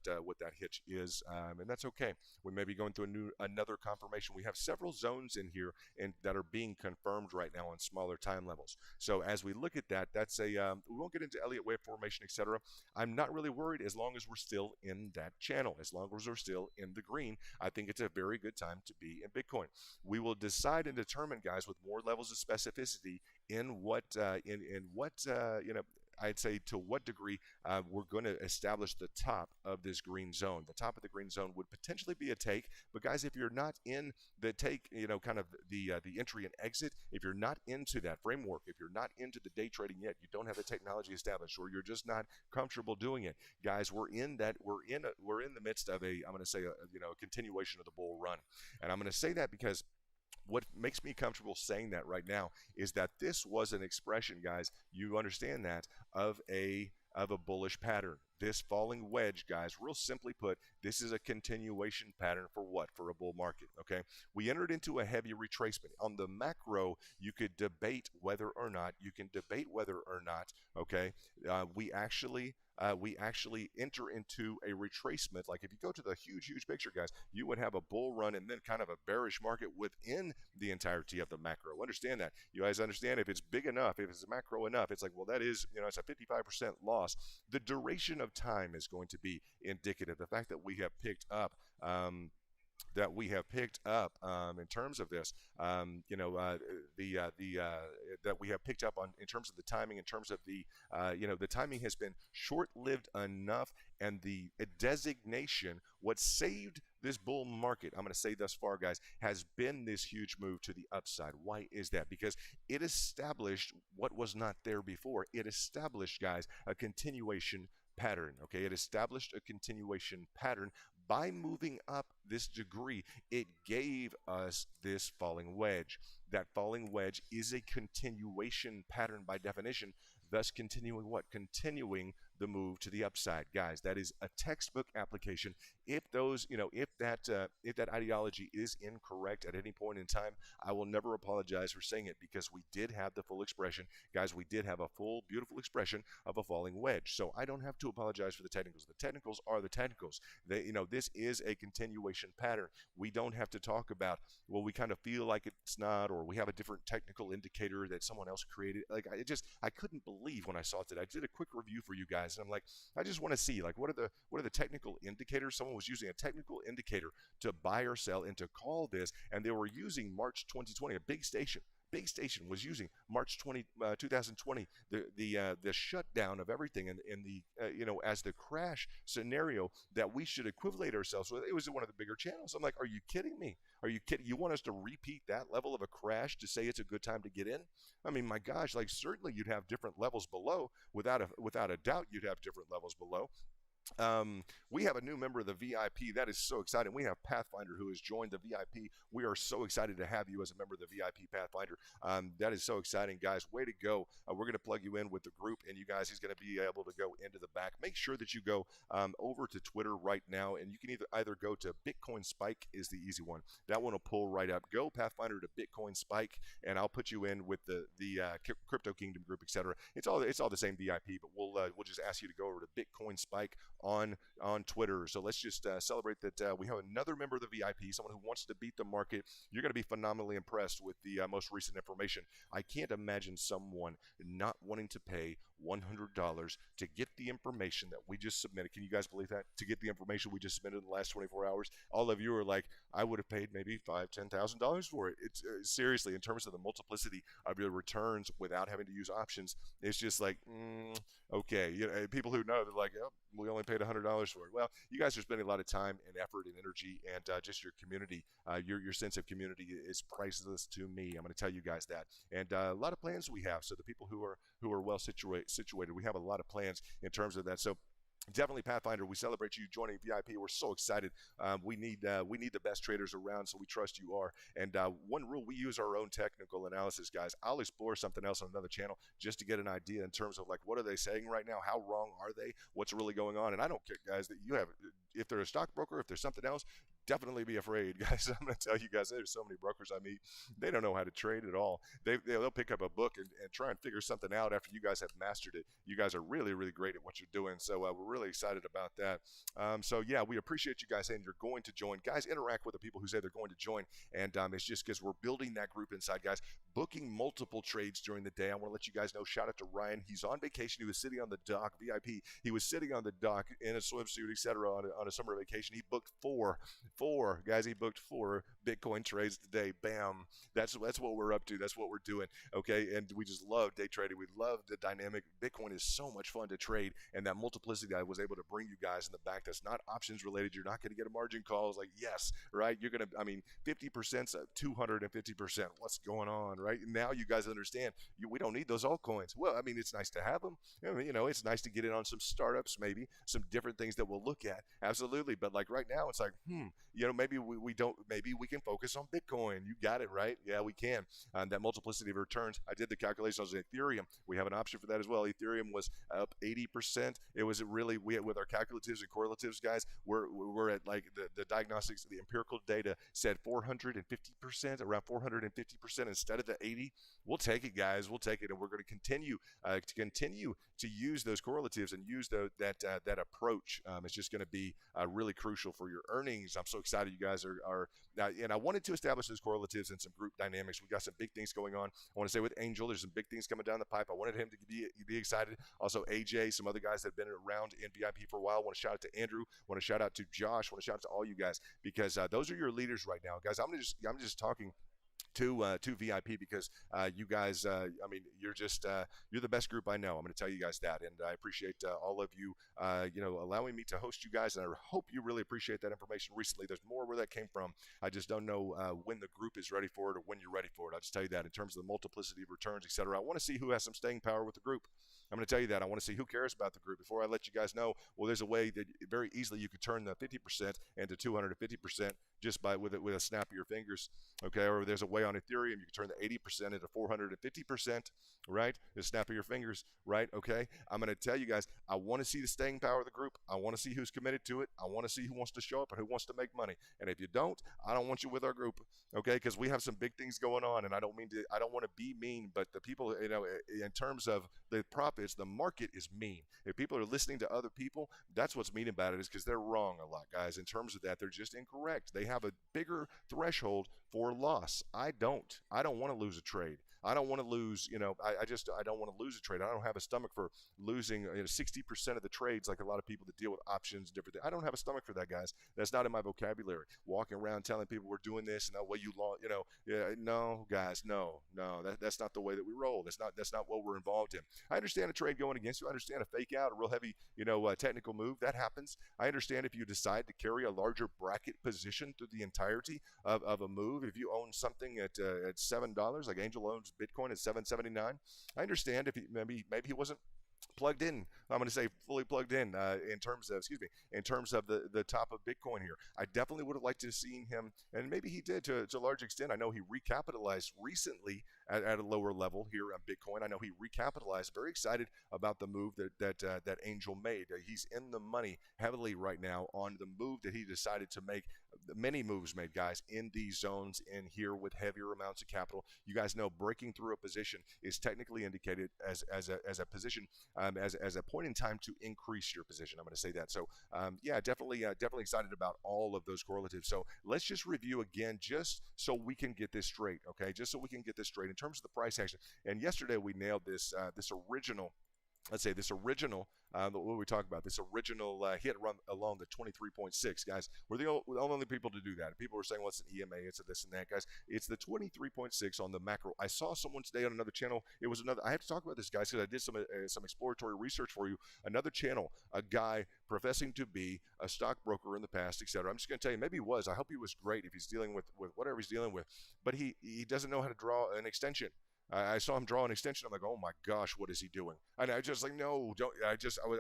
hitch is, and that's okay. We may be going through another confirmation. We have several zones in here and that are being confirmed right now on smaller time levels. So as we look at that, that's a we won't get into Elliott wave formation, etc. I'm not really worried as long as we're still in that channel. As long as we're still in the green, I think it's a very good time to be in Bitcoin. We will decide and determine, guys, with more levels of specificity in what I'd say to what degree we're going to establish the top of this green zone. The top of the green zone would potentially be a take, but guys, if you're not in the take, kind of the entry and exit, if you're not into that framework, if you're not into the day trading yet, you don't have the technology established, or you're just not comfortable doing it, guys, we're in the midst of I'm going to say a continuation of the bull run, and I'm going to say that because what makes me comfortable saying that right now is that this was an expression, guys, you understand that, of a bullish pattern. This falling wedge, guys, real simply put, this is a continuation pattern for what? For a bull market, okay? We entered into a heavy retracement. On the macro, you could debate whether or not, okay, we actually enter into a retracement. Like if you go to the huge picture, guys, you would have a bull run and then kind of a bearish market within the entirety of the macro. Understand that. You guys understand, if it's big enough, if it's macro enough, it's like, well, that is, it's a 55% loss. The duration of time is going to be indicative. The fact that we have picked up in terms of this, that we have picked up on in terms of the timing, in terms of the timing has been short-lived enough, and the designation, what saved this bull market, I'm going to say thus far, guys, has been this huge move to the upside. Why is that? Because it established what was not there before. It established, guys, a continuation pattern. Okay, it established a continuation pattern. By moving up this degree, it gave us this falling wedge. That falling wedge is a continuation pattern by definition, thus continuing what? Continuing the move to the upside. Guys, that is a textbook application. If that ideology is incorrect at any point in time, I will never apologize for saying it, because we did have the full expression. Guys, we did have a full, beautiful expression of a falling wedge. So I don't have to apologize for the technicals. The technicals are the technicals. This is a continuation pattern. We don't have to talk about, well, we kind of feel like it's not, or we have a different technical indicator that someone else created. Like, I couldn't believe when I saw it today. I did a quick review for you guys, and I'm like, I just want to see, like, what are the technical indicators? Someone was using a technical indicator to buy or sell and to call this, and they were using March 2020. A big station was using March 2020, the shutdown of everything, and the as the crash scenario that we should equivalate ourselves with. It was one of the bigger channels. I'm like, are you kidding me? Are you kidding? You want us to repeat that level of a crash to say it's a good time to get in? I mean, my gosh, like, certainly you'd have different levels below. Without a doubt, you'd have different levels below. We have a new member of the VIP. That is so exciting. We have Pathfinder, who has joined the VIP. We are so excited to have you as a member of the VIP, Pathfinder. That is so exciting, guys. Way to go. We're going to plug you in with the group, and you guys, he's going to be able to go into the back. Make sure that you go over to Twitter right now, and you can either go to Bitcoin Spike is the easy one. That one will pull right up. Go Pathfinder to Bitcoin Spike, and I'll put you in with the Crypto Kingdom group, etc. It's all the same VIP, but we'll just ask you to go over to Bitcoin Spike on Twitter. So let's just celebrate that we have another member of the VIP, someone who wants to beat the market. You're going to be phenomenally impressed with the most recent information. I can't imagine someone not wanting to pay $100 to get the information that we just submitted. Can you guys believe that? To get the information we just submitted in the last 24 hours, all of you are like, I would have paid maybe $5,000-$10,000 for it. It's seriously, in terms of the multiplicity of your returns without having to use options, it's just like, okay. People who know, they're like, oh, we only paid $100 for it. Well, you guys are spending a lot of time and effort and energy, and just your community, your sense of community is priceless to me. I'm going to tell you guys that, and a lot of plans we have. So the people who are well situated, we have a lot of plans in terms of that. So definitely, Pathfinder, we celebrate you joining VIP. We're so excited. We need the best traders around, so we trust you are. And one rule, we use our own technical analysis, guys. I'll explore something else on another channel just to get an idea in terms of like, what are they saying right now? How wrong are they? What's really going on? And I don't care, guys, that you have, if they're a stockbroker, if there's something else, definitely be afraid, guys. I'm going to tell you guys, there's so many brokers I meet, they don't know how to trade at all. They'll pick up a book and try and figure something out after you guys have mastered it. You guys are really, really great at what you're doing. So we're really excited about that. So yeah, we appreciate you guys saying you're going to join. Guys, interact with the people who say they're going to join. And it's just because we're building that group inside, guys. Booking multiple trades during the day. I want to let you guys know, shout out to Ryan. He's on vacation. He was sitting on the dock, VIP. He was sitting on the dock in a swimsuit, etc. on a summer vacation. He booked four, guys. He booked 4 Bitcoin trades today. Bam. That's what we're up to. That's what we're doing. Okay. And we just love day trading. We love the dynamic. Bitcoin is so much fun to trade. And that multiplicity I was able to bring you guys in the back, that's not options related. You're not going to get a margin call. It's like, yes, right. You're going to, 50%, 250%. What's going on, right? Now you guys understand we don't need those altcoins. Well, it's nice to have them. It's nice to get in on some startups, maybe some different things that we'll look at. Absolutely. But like right now, it's like, maybe we don't, maybe we can focus on Bitcoin. You got it, right? Yeah, we can. That multiplicity of returns. I did the calculations on Ethereum. We have an option for that as well. Ethereum was up 80%. It was really, with our calculatives and correlatives, guys, we're at like the diagnostics, the empirical data said 450%, around 450% instead of the 80. We'll take it, guys. We'll take it. And we're going to continue to use those correlatives and use that approach. It's just going to be really crucial for your earnings. I'm so excited you guys are and I wanted to establish those correlatives and some group dynamics. We got some big things going on. I want to say with Angel, there's some big things coming down the pipe. I wanted him to be excited. Also, AJ, some other guys that have been around in VIP for a while. I want to shout out to Andrew. I want to shout out to Josh. I want to shout out to all you guys, because those are your leaders right now, guys. I'm just talking to VIP because you guys, you're the best group I know. I'm going to tell you guys that, and I appreciate all of you, allowing me to host you guys, and I hope you really appreciate that information recently. There's more where that came from. I just don't know when the group is ready for it or when you're ready for it. I'll just tell you that in terms of the multiplicity of returns, etc. I want to see who has some staying power with the group. I'm going to tell you that. I want to see who cares about the group. Before I let you guys know, well, there's a way that very easily you could turn the 50% into 250% just with a snap of your fingers, okay? Or there's a way on Ethereum you can turn the 80% into 450%, right? The snap of your fingers, right? Okay? I'm going to tell you guys, I want to see the staying power of the group. I want to see who's committed to it. I want to see who wants to show up and who wants to make money. And if you don't, I don't want you with our group, okay? Because we have some big things going on, and I don't want to be mean, but the people, in terms of the profits, the market is mean. If people are listening to other people, that's what's mean about it, is because they're wrong a lot, guys. In terms of that, they're just incorrect. They have a bigger threshold for loss. I don't want to lose a trade. I don't want to lose, I don't want to lose a trade. I don't have a stomach for losing 60% of the trades, like a lot of people that deal with options and different things. I don't have a stomach for that, guys. That's not in my vocabulary. Walking around telling people we're doing this and that way you lost, no, guys, no, that's not the way that we roll. That's not what we're involved in. I understand a trade going against you. I understand a fake out, a real heavy, technical move. That happens. I understand if you decide to carry a larger bracket position through the entirety of a move. If you own something at $7, like Angel owns Bitcoin at $7.79, I understand if maybe he wasn't plugged in. I'm going to say fully plugged in in terms of the top of Bitcoin here. I definitely would have liked to have seen him, and maybe he did to a large extent. I know he recapitalized recently at a lower level here on Bitcoin. I know he recapitalized. Very excited about the move that Angel made. He's in the money heavily right now on the move that he decided to make. Many moves made, guys, in these zones in here with heavier amounts of capital. You guys know breaking through a position is technically indicated as a position, as a point in time to increase your position. I'm going to say that. So definitely excited about all of those correlatives. So let's just review again, just so we can get this straight. Okay, just so we can get this straight in terms of the price action. And yesterday we nailed this original let's say this original, what we talk about, this original hit run along the 23.6, guys. We're the only people to do that. People are saying, well, it's an EMA, it's a this and that, guys. It's the 23.6 on the macro. I saw someone today on another channel. It was another, I have to talk about this, guys, because I did some exploratory research for you. Another channel, a guy professing to be a stockbroker in the past, etc. I'm just going to tell you, maybe he was. I hope he was great if he's dealing with whatever he's dealing with. But he doesn't know how to draw an extension. I saw him draw an extension. I'm like, oh my gosh, what is he doing? And I just like, no, don't. I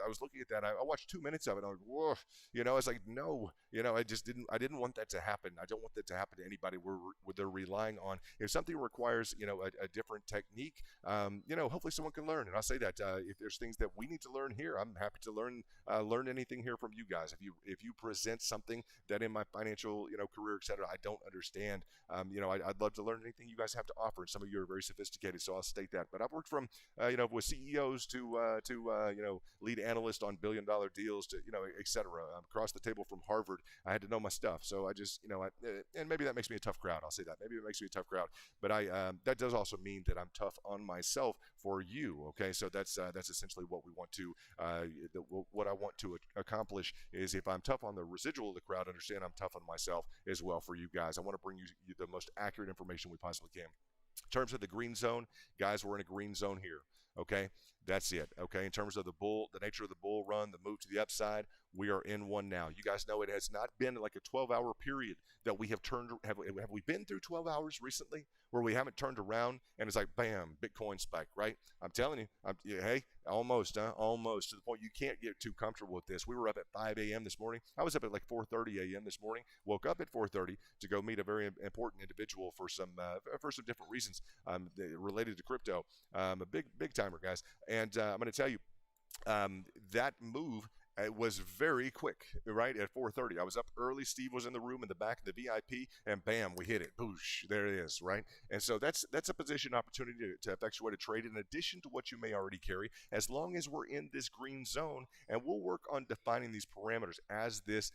was looking at that. I watched 2 minutes of it. I'm like, whoa, I was like, no, I didn't want that to happen. I don't want that to happen to anybody where they're relying on. If something requires, a different technique, hopefully someone can learn. And I'll say that if there's things that we need to learn here, I'm happy to learn anything here from you guys. If you present something that in my financial, career, etc., I don't understand, I'd love to learn anything you guys have to offer. And some of you are very sophisticated, so I'll state that. But I've worked from, with CEOs to lead analyst on billion-dollar deals to, etc. Across the table from Harvard. I had to know my stuff. So I just, and maybe that makes me a tough crowd. I'll say that. Maybe it makes me a tough crowd. But that does also mean that I'm tough on myself for you. Okay, so that's essentially what we want to, what I want to accomplish is if I'm tough on the residual of the crowd, understand I'm tough on myself as well for you guys. I want to bring you the most accurate information we possibly can. In terms of the green zone, guys, we're in a green zone here. Okay, that's it. Okay, in terms of the nature of the bull run, the move to the upside, we are in one now. You guys know it has not been like a 12-hour period that we have turned. Have we been through 12 hours recently where we haven't turned around and it's like bam, Bitcoin spike, right? I'm telling you, hey, almost to the point you can't get too comfortable with this. We were up at 5 a.m. this morning. I was up at like 4:30 a.m. this morning. Woke up at 4:30 to go meet a very important individual for some different reasons related to crypto. A big timer, guys. And I'm going to tell you that move. It was very quick, right, at 4:30. I was up early. Steve was in the room in the back of the VIP, and bam, we hit it. Boosh, there it is, right? And so that's a position opportunity to effectuate a trade in addition to what you may already carry, as long as we're in this green zone, and we'll work on defining these parameters as this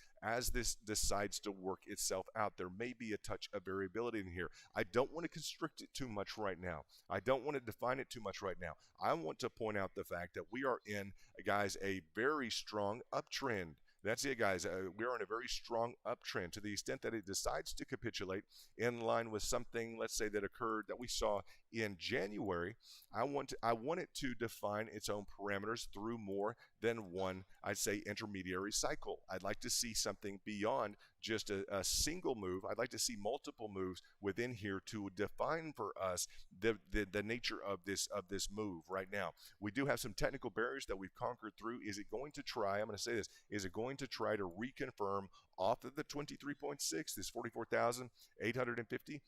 decides to work itself out. There may be a touch of variability in here. I don't want to constrict it too much right now. I don't want to define it too much right now. I want to point out the fact that we are in, guys, a very strong uptrend. That's it, guys. We're on a very strong uptrend to the extent that it decides to capitulate in line with something, let's say, that occurred that we saw in January. I want it to define its own parameters through more than one, I'd say, intermediary cycle. I'd like to see something beyond just a single move. I'd like to see multiple moves within here to define for us the nature of this move right now. We do have some technical barriers that we've conquered through. Is it going to try, I'm going to say this, is it going to try to reconfirm off of the 23.6, this 44,850?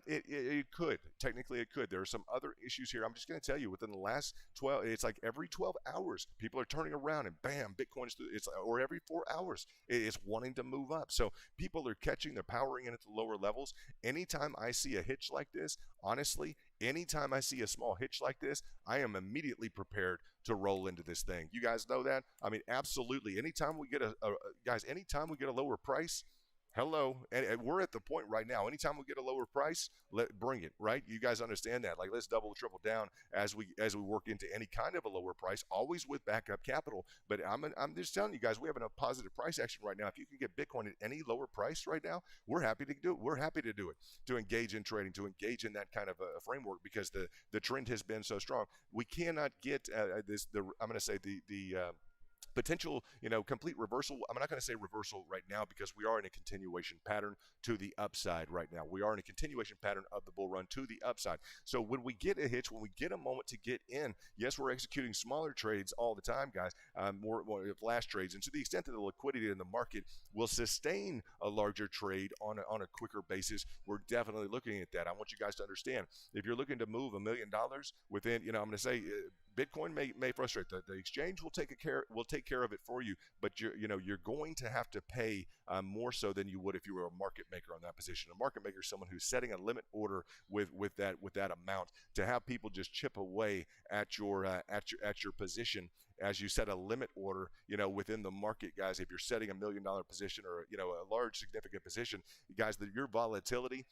It could. Technically, it could. There are some other issues here. I'm just going to tell you, within the last 12, it's like every 12 hours, people are turning around and bam, Bitcoin's through. Or every 4 hours, it's wanting to move up. So people are catching, they're powering in at the lower levels. Anytime I see a hitch like this, honestly, anytime I see a small hitch like this, I am immediately prepared to roll into this thing. You guys know that? I mean, absolutely. Anytime we get anytime we get a lower price, hello, and we're at the point right now. Anytime we get a lower price, bring it, right? You guys understand that? Like, let's double, triple down as we work into any kind of a lower price, always with backup capital. But I'm just telling you guys, we have a positive price action right now. If you can get Bitcoin at any lower price right now, we're happy to do it. We're happy to do it, to engage in trading, to engage in that kind of a framework, because the trend has been so strong. We cannot get I'm going to say the potential, complete reversal. I'm not going to say reversal right now because we are in a continuation pattern to the upside right now. We are in a continuation pattern of the bull run to the upside. So when we get a hitch, when we get a moment to get in, yes, we're executing smaller trades all the time, guys, more flash trades. And to the extent that the liquidity in the market will sustain a larger trade on a quicker basis, we're definitely looking at that. I want you guys to understand, if you're looking to move $1 million within, I'm going to say Bitcoin may frustrate. The exchange will take care of it for you, but you're going to have to pay more so than you would if you were a market maker on that position. A market maker is someone who's setting a limit order with that amount. To have people just chip away at your position as you set a limit order, within the market, guys. If you're setting $1 million position or a large significant position, guys, your volatility,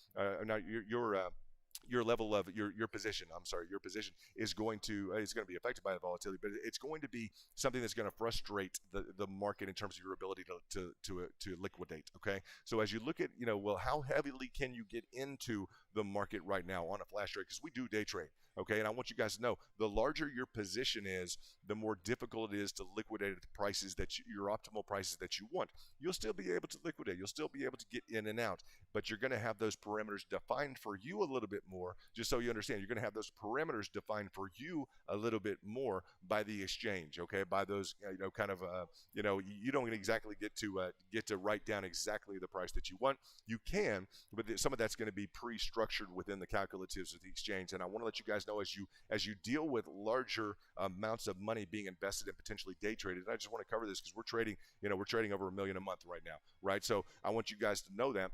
your level of your position. I'm sorry, your position is going to be affected by the volatility, but it's going to be something that's going to frustrate the market in terms of your ability to liquidate. Okay, so as you look at well, how heavily can you get into the market right now on a flash trade, because we do day trade. Okay, and I want you guys to know, the larger your position is, the more difficult it is to liquidate at the prices that your optimal prices that you want. You'll still be able to liquidate. You'll still be able to get in and out, but you're going to have those parameters defined for you a little bit more. Just so you understand, you're going to have those parameters defined for you a little bit more by the exchange. Okay, by those kind of you don't exactly get to write down exactly the price that you want. You can, but some of that's going to be pre-structured within the calculatives of the exchange. And I want to let you guys know, as you deal with larger amounts of money being invested and potentially day traded. And I just want to cover this because we're trading over $1 million a month right now, right? So I want you guys to know that.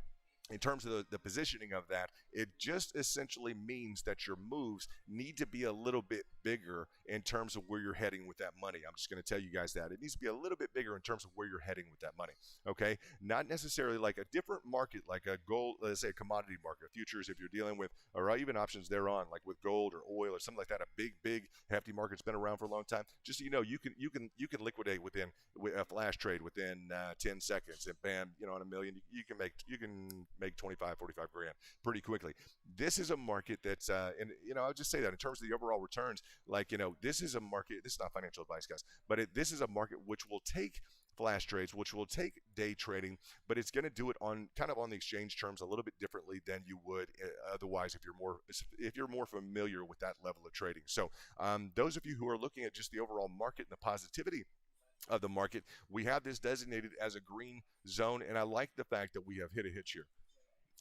In terms of the positioning of that, it just essentially means that your moves need to be a little bit bigger in terms of where you're heading with that money. I'm just going to tell you guys that. It needs to be a little bit bigger in terms of where you're heading with that money, okay? Not necessarily like a different market, like a gold, let's say a commodity market, futures if you're dealing with, or even options thereon, like with gold or oil or something like that, a big, hefty market's been around for a long time. Just so you know, you can liquidate within a flash trade within 10 seconds, and bam, on $1 million, you can make 25, 45 grand pretty quickly. This is a market that's, and I'll just say that in terms of the overall returns, this is a market, this is not financial advice, guys, but this is a market which will take flash trades, which will take day trading, but it's going to do it on kind of on the exchange terms a little bit differently than you would otherwise if you're more familiar with that level of trading. So those of you who are looking at just the overall market and the positivity of the market, we have this designated as a green zone, and I like the fact that we have hit a hitch here.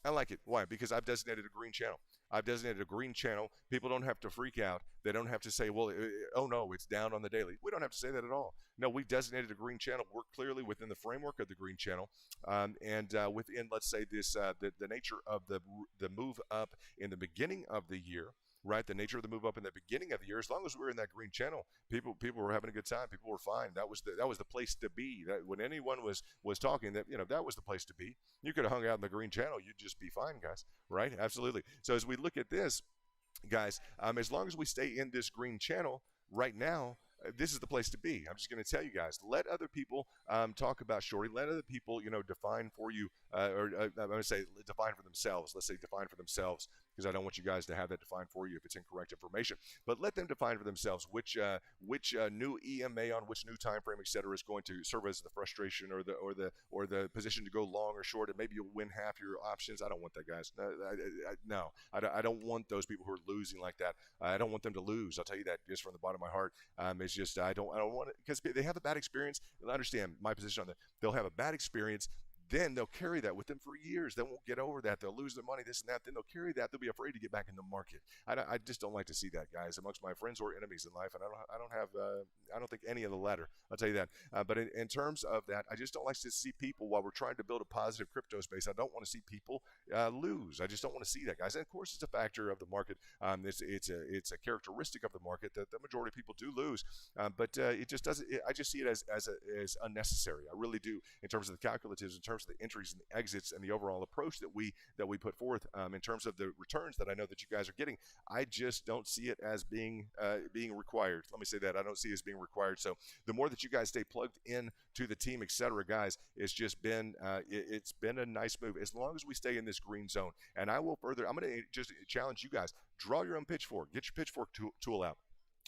I like it. Why? Because I've designated a green channel. I've designated a green channel. People don't have to freak out. They don't have to say, well, oh no, it's down on the daily. We don't have to say that at all. No, we've designated a green channel. We're clearly within the framework of the green channel, and within, let's say, this the nature of the move up in the beginning of the year. Right, the nature of the move up in the beginning of the year. As long as we were in that green channel, people were having a good time. People were fine. That was the place to be. That when anyone was talking, that that was the place to be. You could have hung out in the green channel. You'd just be fine, guys. Right? Absolutely. So as we look at this, guys, as long as we stay in this green channel right now, this is the place to be. I'm just going to tell you guys, let other people talk about shorting. Let other people, define for you, or I'm going to say define for themselves. Let's say define for themselves, because I don't want you guys to have that defined for you if it's incorrect information. But let them define for themselves which new EMA on which new time frame, etc., is going to serve as the frustration or the position to go long or short, and maybe you'll win half your options. I don't want that, guys. No, I don't want those people who are losing like that. I don't want them to lose. I'll tell you that just from the bottom of my heart. It's just I don't want it, because they have a bad experience. Understand my position on that. They'll have a bad experience. Then they'll carry that with them for years. They won't get over that. They'll lose their money, this and that. Then they'll carry that. They'll be afraid to get back in the market. I just don't like to see that, guys, amongst my friends or enemies in life. And I don't think any of the latter. I'll tell you that. But in terms of that, I just don't like to see people, while we're trying to build a positive crypto space, I don't want to see people lose. I just don't want to see that, guys. And of course, it's a factor of the market. It's a characteristic of the market that the majority of people do lose. But it just doesn't. I just see it as unnecessary. I really do, in terms of the calculatives, in terms of the entries and the exits, and the overall approach that we put forth, in terms of the returns that I know that you guys are getting. I just don't see it as being required. Let me say that I don't see it as being required. So the more that you guys stay plugged in to the team, etc., guys, it's just been it's been a nice move as long as we stay in this green zone. And I'm going to just challenge you guys: draw your own pitchfork. Get your pitchfork tool out.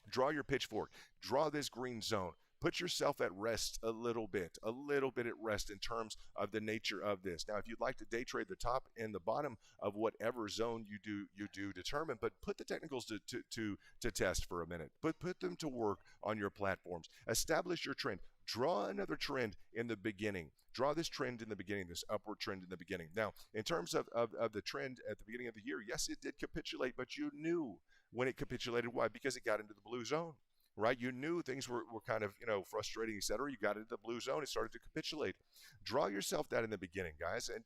Draw your pitchfork. Draw this green zone. Put yourself at rest a little bit at rest in terms of the nature of this. Now, if you'd like to day trade the top and the bottom of whatever zone you do determine, but put the technicals to test for a minute. Put them to work on your platforms. Establish your trend. Draw another trend in the beginning. Draw this trend in the beginning, this upward trend in the beginning. Now, in terms of the trend at the beginning of the year, yes, it did capitulate, but you knew when it capitulated. Why? Because it got into the blue zone. Right? You knew things were kind of, frustrating, etc. You got into the blue zone. It started to capitulate. Draw yourself that in the beginning, guys, and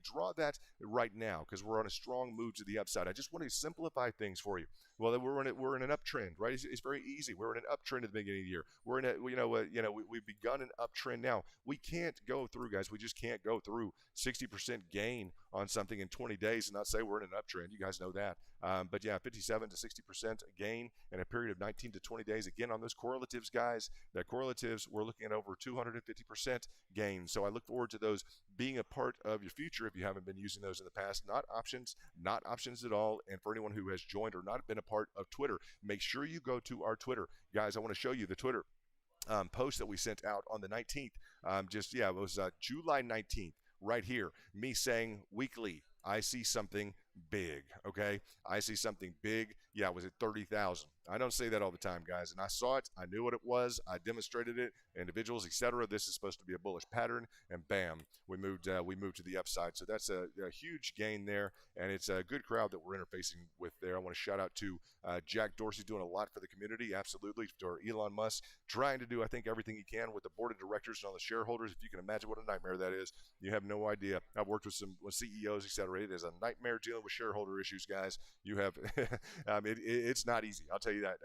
draw that right now, because we're on a strong move to the upside. I just want to simplify things for you. Well, we're in an uptrend, right? It's very easy. We're in an uptrend at the beginning of the year. We're in we've begun an uptrend now. We can't go through, guys. We just can't go through 60% gain on something in 20 days and not say we're in an uptrend. You guys know that. But yeah, 57 to 60% gain in a period of 19 to 20 days. Again, on those correlatives, guys, the correlatives, we're looking at over 250% gain. So I look forward to those being a part of your future if you haven't been using those in the past. Not options at all. And for anyone who has joined or not been a part of Twitter, make sure you go to our Twitter. Guys, I want to show you the Twitter post that we sent out on the 19th. It was July 19th, right here. Me saying weekly, I see something big, okay? I see something big. Yeah, was it 30,000? I don't say that all the time, guys, and I saw it. I knew what it was. I demonstrated it, individuals, etc. This is supposed to be a bullish pattern, and bam, we moved to the upside. So that's a huge gain there, and it's a good crowd that we're interfacing with there. I want to shout out to Jack Dorsey, doing a lot for the community, absolutely, to Elon Musk, trying to do, I think, everything he can with the board of directors and all the shareholders. If you can imagine what a nightmare that is, you have no idea. I've worked with some CEOs, etc. It is a nightmare dealing with shareholder issues, guys. You have, it's not easy. I'll tell you that.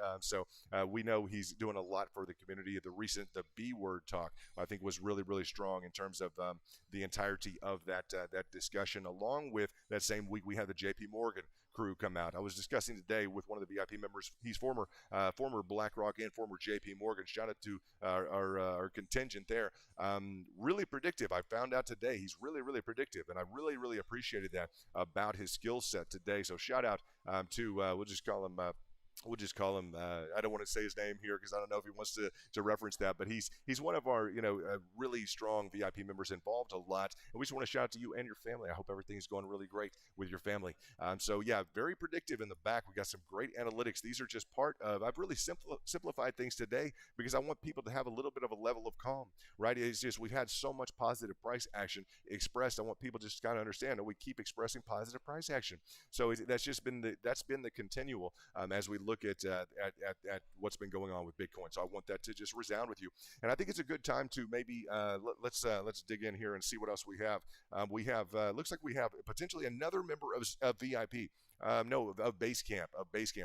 We know he's doing a lot for the community. The B word talk, I think, was really, really strong in terms of the entirety of that discussion. Along with that same week, we had the JP Morgan crew come out. I was discussing today with one of the VIP members. He's former BlackRock and former JP Morgan. Shout out to our contingent there. Really predictive. I found out today he's really, really predictive, and I really, really appreciated that about his skill set today. So shout out to we'll just call him. I don't want to say his name here because I don't know if he wants to reference that, but he's one of our really strong VIP members, involved a lot, and we just want to shout out to you and your family. I hope everything's going really great with your family. So yeah, very predictive in the back. We got some great analytics. These are just part of. I've really simplified things today because I want people to have a little bit of a level of calm, right? It's just we've had so much positive price action expressed. I want people just to kind of understand that we keep expressing positive price action. So that's been the continual as we look at what's been going on with Bitcoin. So I want that to just resound with you. And I think it's a good time to maybe let's dig in here and see what else we have. Looks like we have potentially another member of VIP. Of Basecamp.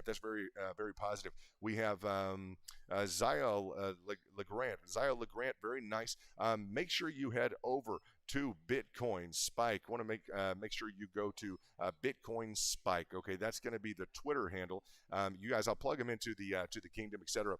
That's very positive. We have Zial Legrand. Very nice. Make sure you head over to Bitcoin Spike. Want to make sure you go to Bitcoin Spike. Okay, that's going to be the Twitter handle. You guys, I'll plug them into the kingdom, etc.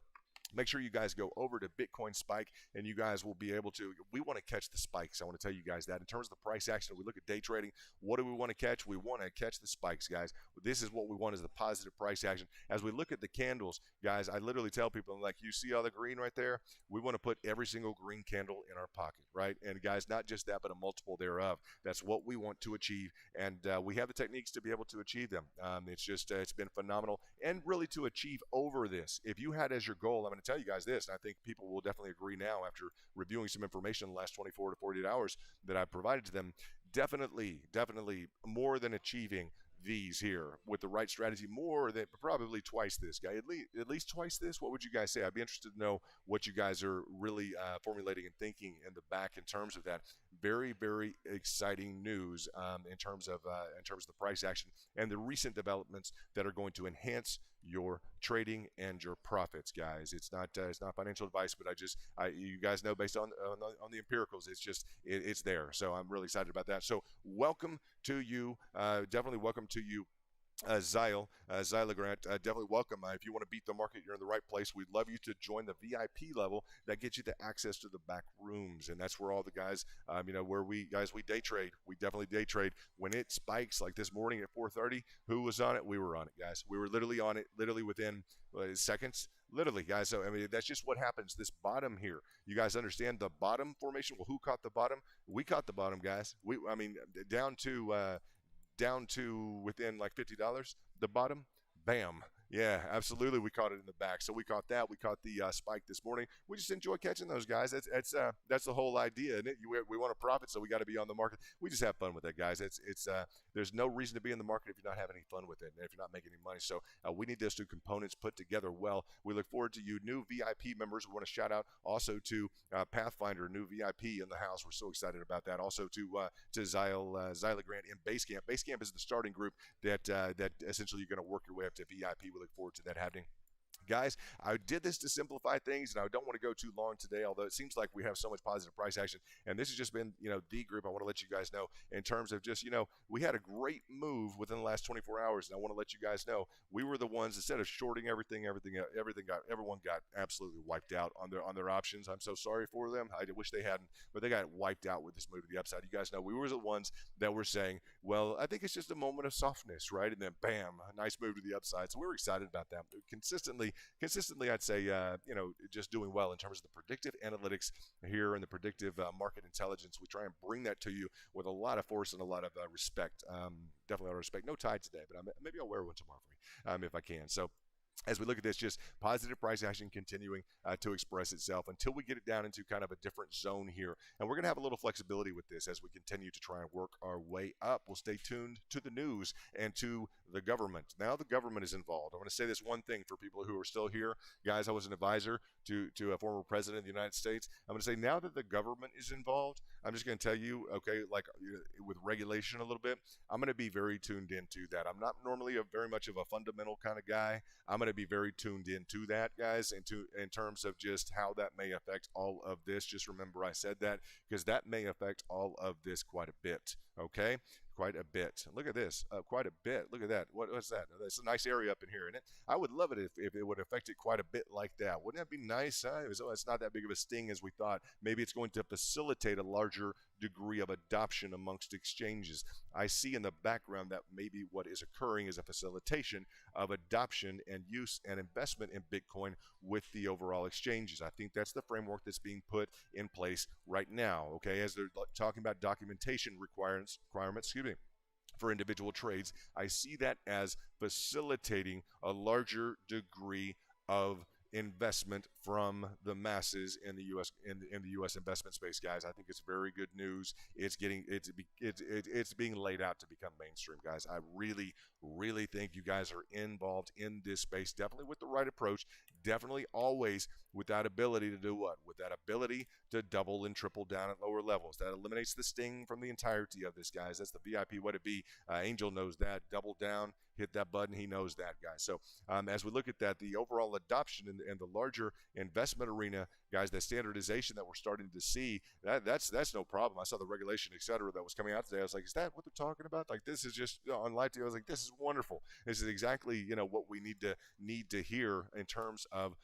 Make sure you guys go over to Bitcoin Spike, and you guys will be able to. We want to catch the spikes. I want to tell you guys that in terms of the price action. We look at day trading. What do we want to catch? We want to catch the spikes, guys. This is what we want, is the positive price action. As we look at the candles, guys, I literally tell people, I'm like, you see all the green right there? We want to put every single green candle in our pocket, right? And guys, not just that, but a multiple thereof. That's what we want to achieve, and we have the techniques to be able to achieve them. It's been phenomenal, and really to achieve over this. If you had as your goal, I'm going to tell you guys this, and I think people will definitely agree now after reviewing some information in the last 24 to 48 hours that I provided to them. Definitely more than achieving these here with the right strategy, more than probably twice this, guy. At least twice this. What would you guys say? I'd be interested to know what you guys are really formulating and thinking in the back in terms of that. Very, very exciting news in terms of the price action and the recent developments that are going to enhance your trading and your profits, guys. It's not financial advice, but you guys know, based on the empiricals, it's there. So I'm really excited about that. So welcome to you. Definitely welcome to you. Zial Legrand, definitely welcome. If you want to beat the market, you're in the right place. We'd love you to join the VIP level. That gets you the access to the back rooms, and that's where all the guys, where we day trade. We definitely day trade. When it spikes like this morning at 4:30, who was on it? We were on it, guys. We were literally on it, literally within seconds. Literally, guys. So that's just what happens. This bottom here, you guys understand the bottom formation. Well, who caught the bottom? We caught the bottom, guys. Down to within like $50, the bottom, bam. Yeah, absolutely. We caught it in the back. So we caught that. We caught the spike this morning. We just enjoy catching those, guys. That's the whole idea, isn't it? We want to profit, so we got to be on the market. We just have fun with that, guys. There's no reason to be in the market if you're not having any fun with it and if you're not making any money. So we need those two components put together well. We look forward to you new VIP members. We want to shout out also to Pathfinder, new VIP in the house. We're so excited about that. Also to Zial Legrand in Basecamp. Basecamp is the starting group that essentially you're going to work your way up to VIP. We look forward to that happening. Guys, I did this to simplify things, and I don't want to go too long today, although it seems like we have so much positive price action. And this has just been, the group I want to let you guys know in terms of just, we had a great move within the last 24 hours, and I want to let you guys know we were the ones, instead of shorting everyone got absolutely wiped out on their options. I'm so sorry for them. I wish they hadn't, but they got wiped out with this move to the upside. You guys know we were the ones that were saying, well, I think it's just a moment of softness, right? And then bam, a nice move to the upside. So we were excited about that. Consistently, I'd say, just doing well in terms of the predictive analytics here and the predictive market intelligence. We try and bring that to you with a lot of force and a lot of respect. Definitely a lot of respect. No tie today, but maybe I'll wear one tomorrow for you if I can. So as we look at this, just positive price action continuing to express itself until we get it down into kind of a different zone here. And we're going to have a little flexibility with this as we continue to try and work our way up. We'll stay tuned to the news and to the government. Now the government is involved. I want to say this one thing for people who are still here. Guys, I was an advisor to a former president of the United States. I'm going to say now that the government is involved, I'm just going to tell you, okay, like with regulation a little bit, I'm going to be very tuned into that. I'm not normally very much of a fundamental kind of guy. I'm going to be very tuned into that, guys, in terms of just how that may affect all of this. Just remember I said that because that may affect all of this quite a bit, okay? Quite a bit. Look at this. Quite a bit. Look at that. What's that? That's a nice area up in here, isn't it? I would love it if it would affect it quite a bit like that. Wouldn't that be nice? It's not that big of a sting as we thought. Maybe it's going to facilitate a larger degree of adoption amongst exchanges. I see in the background that maybe what is occurring is a facilitation of adoption and use and investment in Bitcoin with the overall exchanges. I think that's the framework that's being put in place right now, okay, as they're talking about documentation requirements, for individual trades. I see that as facilitating a larger degree of investment from the masses in the U.S. in the U.S. investment space, guys. I think it's very good news. It's being laid out to become mainstream, guys. I really think you guys are involved in this space, definitely with the right approach, definitely always with that ability to do what? With that ability to double and triple down at lower levels. That eliminates the sting from the entirety of this, guys. That's the VIP what it be. Angel knows that. Double down, hit that button. He knows that, guys. So as we look at that, the overall adoption and the larger investment arena, guys, that standardization that we're starting to see, that's no problem. I saw the regulation, et cetera, that was coming out today. I was like, is that what they're talking about? Like, this is just on live TV. I was like, this is wonderful. This is exactly what we need to hear in terms of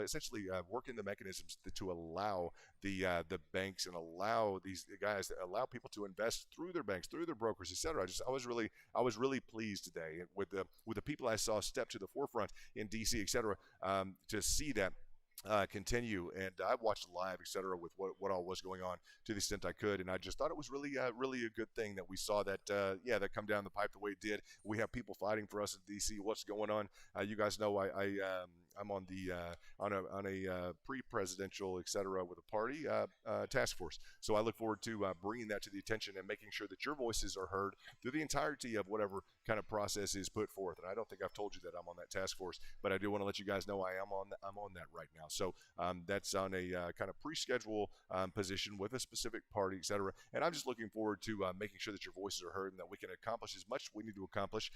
essentially working the mechanisms to allow the banks and allow these guys, allow people to invest through their banks, through their brokers, etc. I was really pleased today with the people I saw step to the forefront in DC, etc. To see that continue, and I watched live, etc., with what all was going on to the extent I could, and I just thought it was really a good thing that we saw that that come down the pipe the way it did. We have people fighting for us in DC. What's going on? You guys know I'm on the on a pre-presidential, etc., with a party task force. So I look forward to bringing that to the attention and making sure that your voices are heard through the entirety of whatever kind of process is put forth. And I don't think I've told you that I'm on that task force, but I do want to let you guys know I'm on that right now. So that's on a kind of pre-schedule position with a specific party, etc. And I'm just looking forward to making sure that your voices are heard and that we can accomplish as much as we need to accomplish.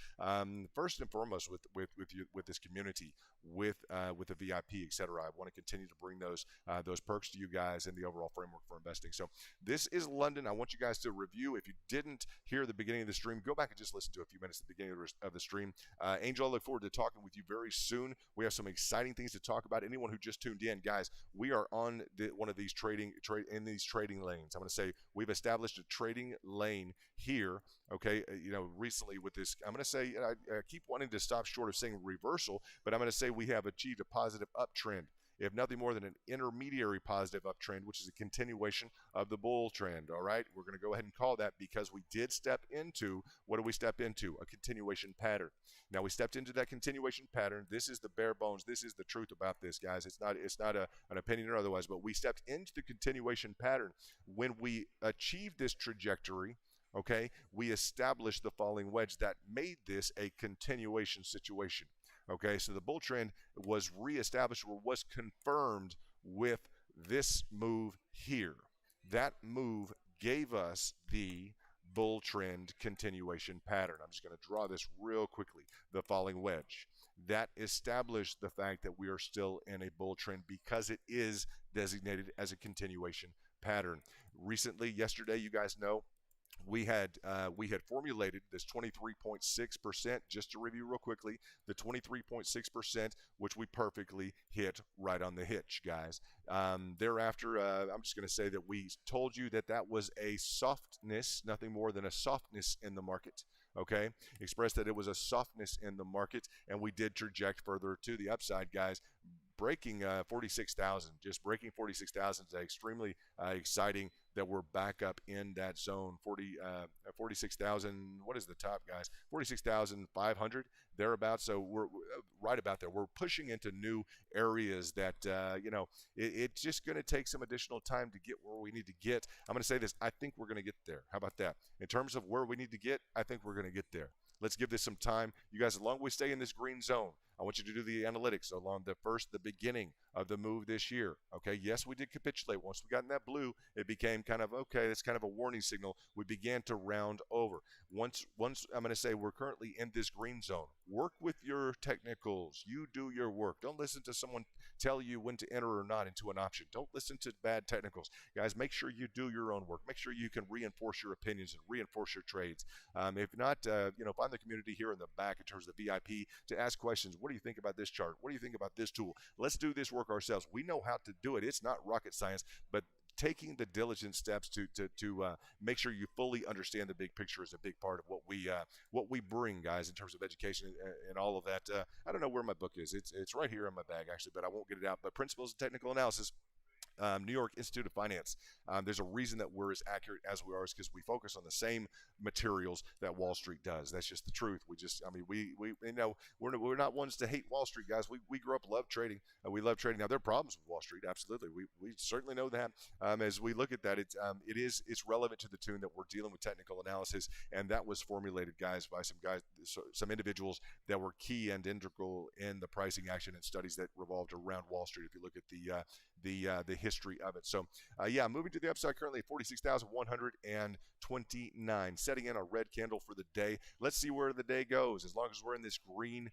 First and foremost with this community, with the VIP, etc. I want to continue to bring those perks to you guys in the overall framework for investing. So this is London. I want you guys to review. If you didn't hear the beginning of the stream, go back and just listen to a few minutes at the beginning of the stream. Angel, I look forward to talking with you very soon. We have some exciting things to talk about. Anyone who just tuned in, guys, we are on one of these trading lanes. I'm going to say we've established a trading lane here. Okay, recently with this, I'm going to say I keep wanting to stop short of saying reversal, but I'm going to say we have achieved a positive uptrend, if nothing more than an intermediary positive uptrend, which is a continuation of the bull trend. All right, we're going to go ahead and call that because we did step into, what do we step into? A continuation pattern. Now we stepped into that continuation pattern. This is the bare bones. This is the truth about this, guys. It's not an opinion or otherwise, but we stepped into the continuation pattern. When we achieved this trajectory, okay, we established the falling wedge that made this a continuation situation. Okay, so the bull trend was reestablished or was confirmed with this move here. That move gave us the bull trend continuation pattern. I'm just going to draw this real quickly. The falling wedge. that established the fact that we are still in a bull trend because it is designated as a continuation pattern. Recently, yesterday, you guys know, we had formulated this 23.6%. Just to review real quickly, the 23.6%, which we perfectly hit right on the hitch, guys. Thereafter, I'm just going to say that we told you that that was a softness, nothing more than a softness in the market. Okay, expressed that it was a softness in the market, and we did traject further to the upside, guys. Breaking 46,000, just breaking 46,000 is extremely exciting that we're back up in that zone. 46,000, what is the top, guys? 46,500, thereabouts. So we're right about there. We're pushing into new areas that, it's just going to take some additional time to get where we need to get. I'm going to say this. I think we're going to get there. How about that? In terms of where we need to get, I think we're going to get there. Let's give this some time. You guys, as long as we stay in this green zone, I want you to do the analytics along the beginning of the move this year. Okay, yes, we did capitulate. Once we got in that blue, it became kind of, okay, that's kind of a warning signal. We began to round over. Once I'm going to say we're currently in this green zone. Work with your technicals. You do your work. Don't listen to someone tell you when to enter or not into an option. Don't listen to bad technicals. Guys, make sure you do your own work. Make sure you can reinforce your opinions and reinforce your trades. If not, find the community here in the back in terms of the VIP to ask questions. What do you think about this chart? What do you think about this tool? Let's do this work ourselves. We know how to do it. It's not rocket science, but taking the diligent steps to make sure you fully understand the big picture is a big part of what we bring, guys, in terms of education and all of that. I don't know where my book is. It's right here in my bag, actually, but I won't get it out. But Principles of Technical Analysis, New York Institute of Finance. There's a reason that we're as accurate as we are, is because we focus on the same materials that Wall Street does. That's just the truth. We're not ones to hate Wall Street, guys. We grew up love trading. We love trading. Now there are problems with Wall Street, absolutely. We certainly know that. As we look at that, it's relevant to the tune that we're dealing with technical analysis, and that was formulated, guys, by some individuals that were key and integral in the pricing action and studies that revolved around Wall Street. If you look at the history of it. So, moving to the upside currently at 46,129, setting in a red candle for the day. Let's see where the day goes. As long as we're in this green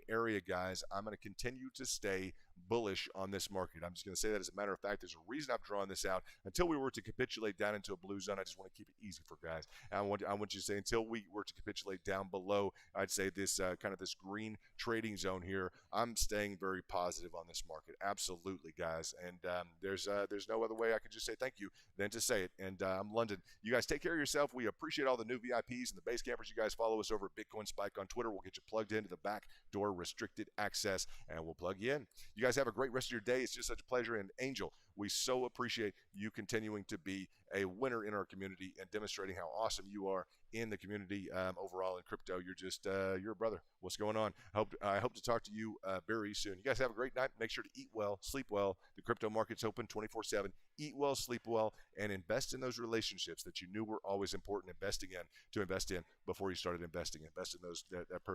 area, guys, I'm going to continue to stay bullish on this market. I'm just going to say that as a matter of fact. There's a reason I've drawn this out. Until we were to capitulate down into a blue zone, I just want to keep it easy for guys. I want you to say until we were to capitulate down below, I'd say this kind of this green trading zone here, I'm staying very positive on this market. Absolutely, guys. And there's no other way I could just say thank you than to say it. And I'm London. You guys take care of yourself. We appreciate all the new VIPs and the base campers. You guys follow us over at Bitcoin Spike on Twitter. We'll get you plugged into the back door restricted access, and we'll plug you in. You guys have a great rest of your day. It's just such a pleasure. And Angel, we so appreciate you continuing to be a winner in our community and demonstrating how awesome you are in the community overall in crypto. You're just you're a brother. What's going on? I hope to talk to you very soon. You guys have a great night. Make sure to eat well, sleep well. The crypto market's open 24/7. Eat well, sleep well, and invest in those relationships that you knew were always important to invest in before you started investing. Invest in those that person.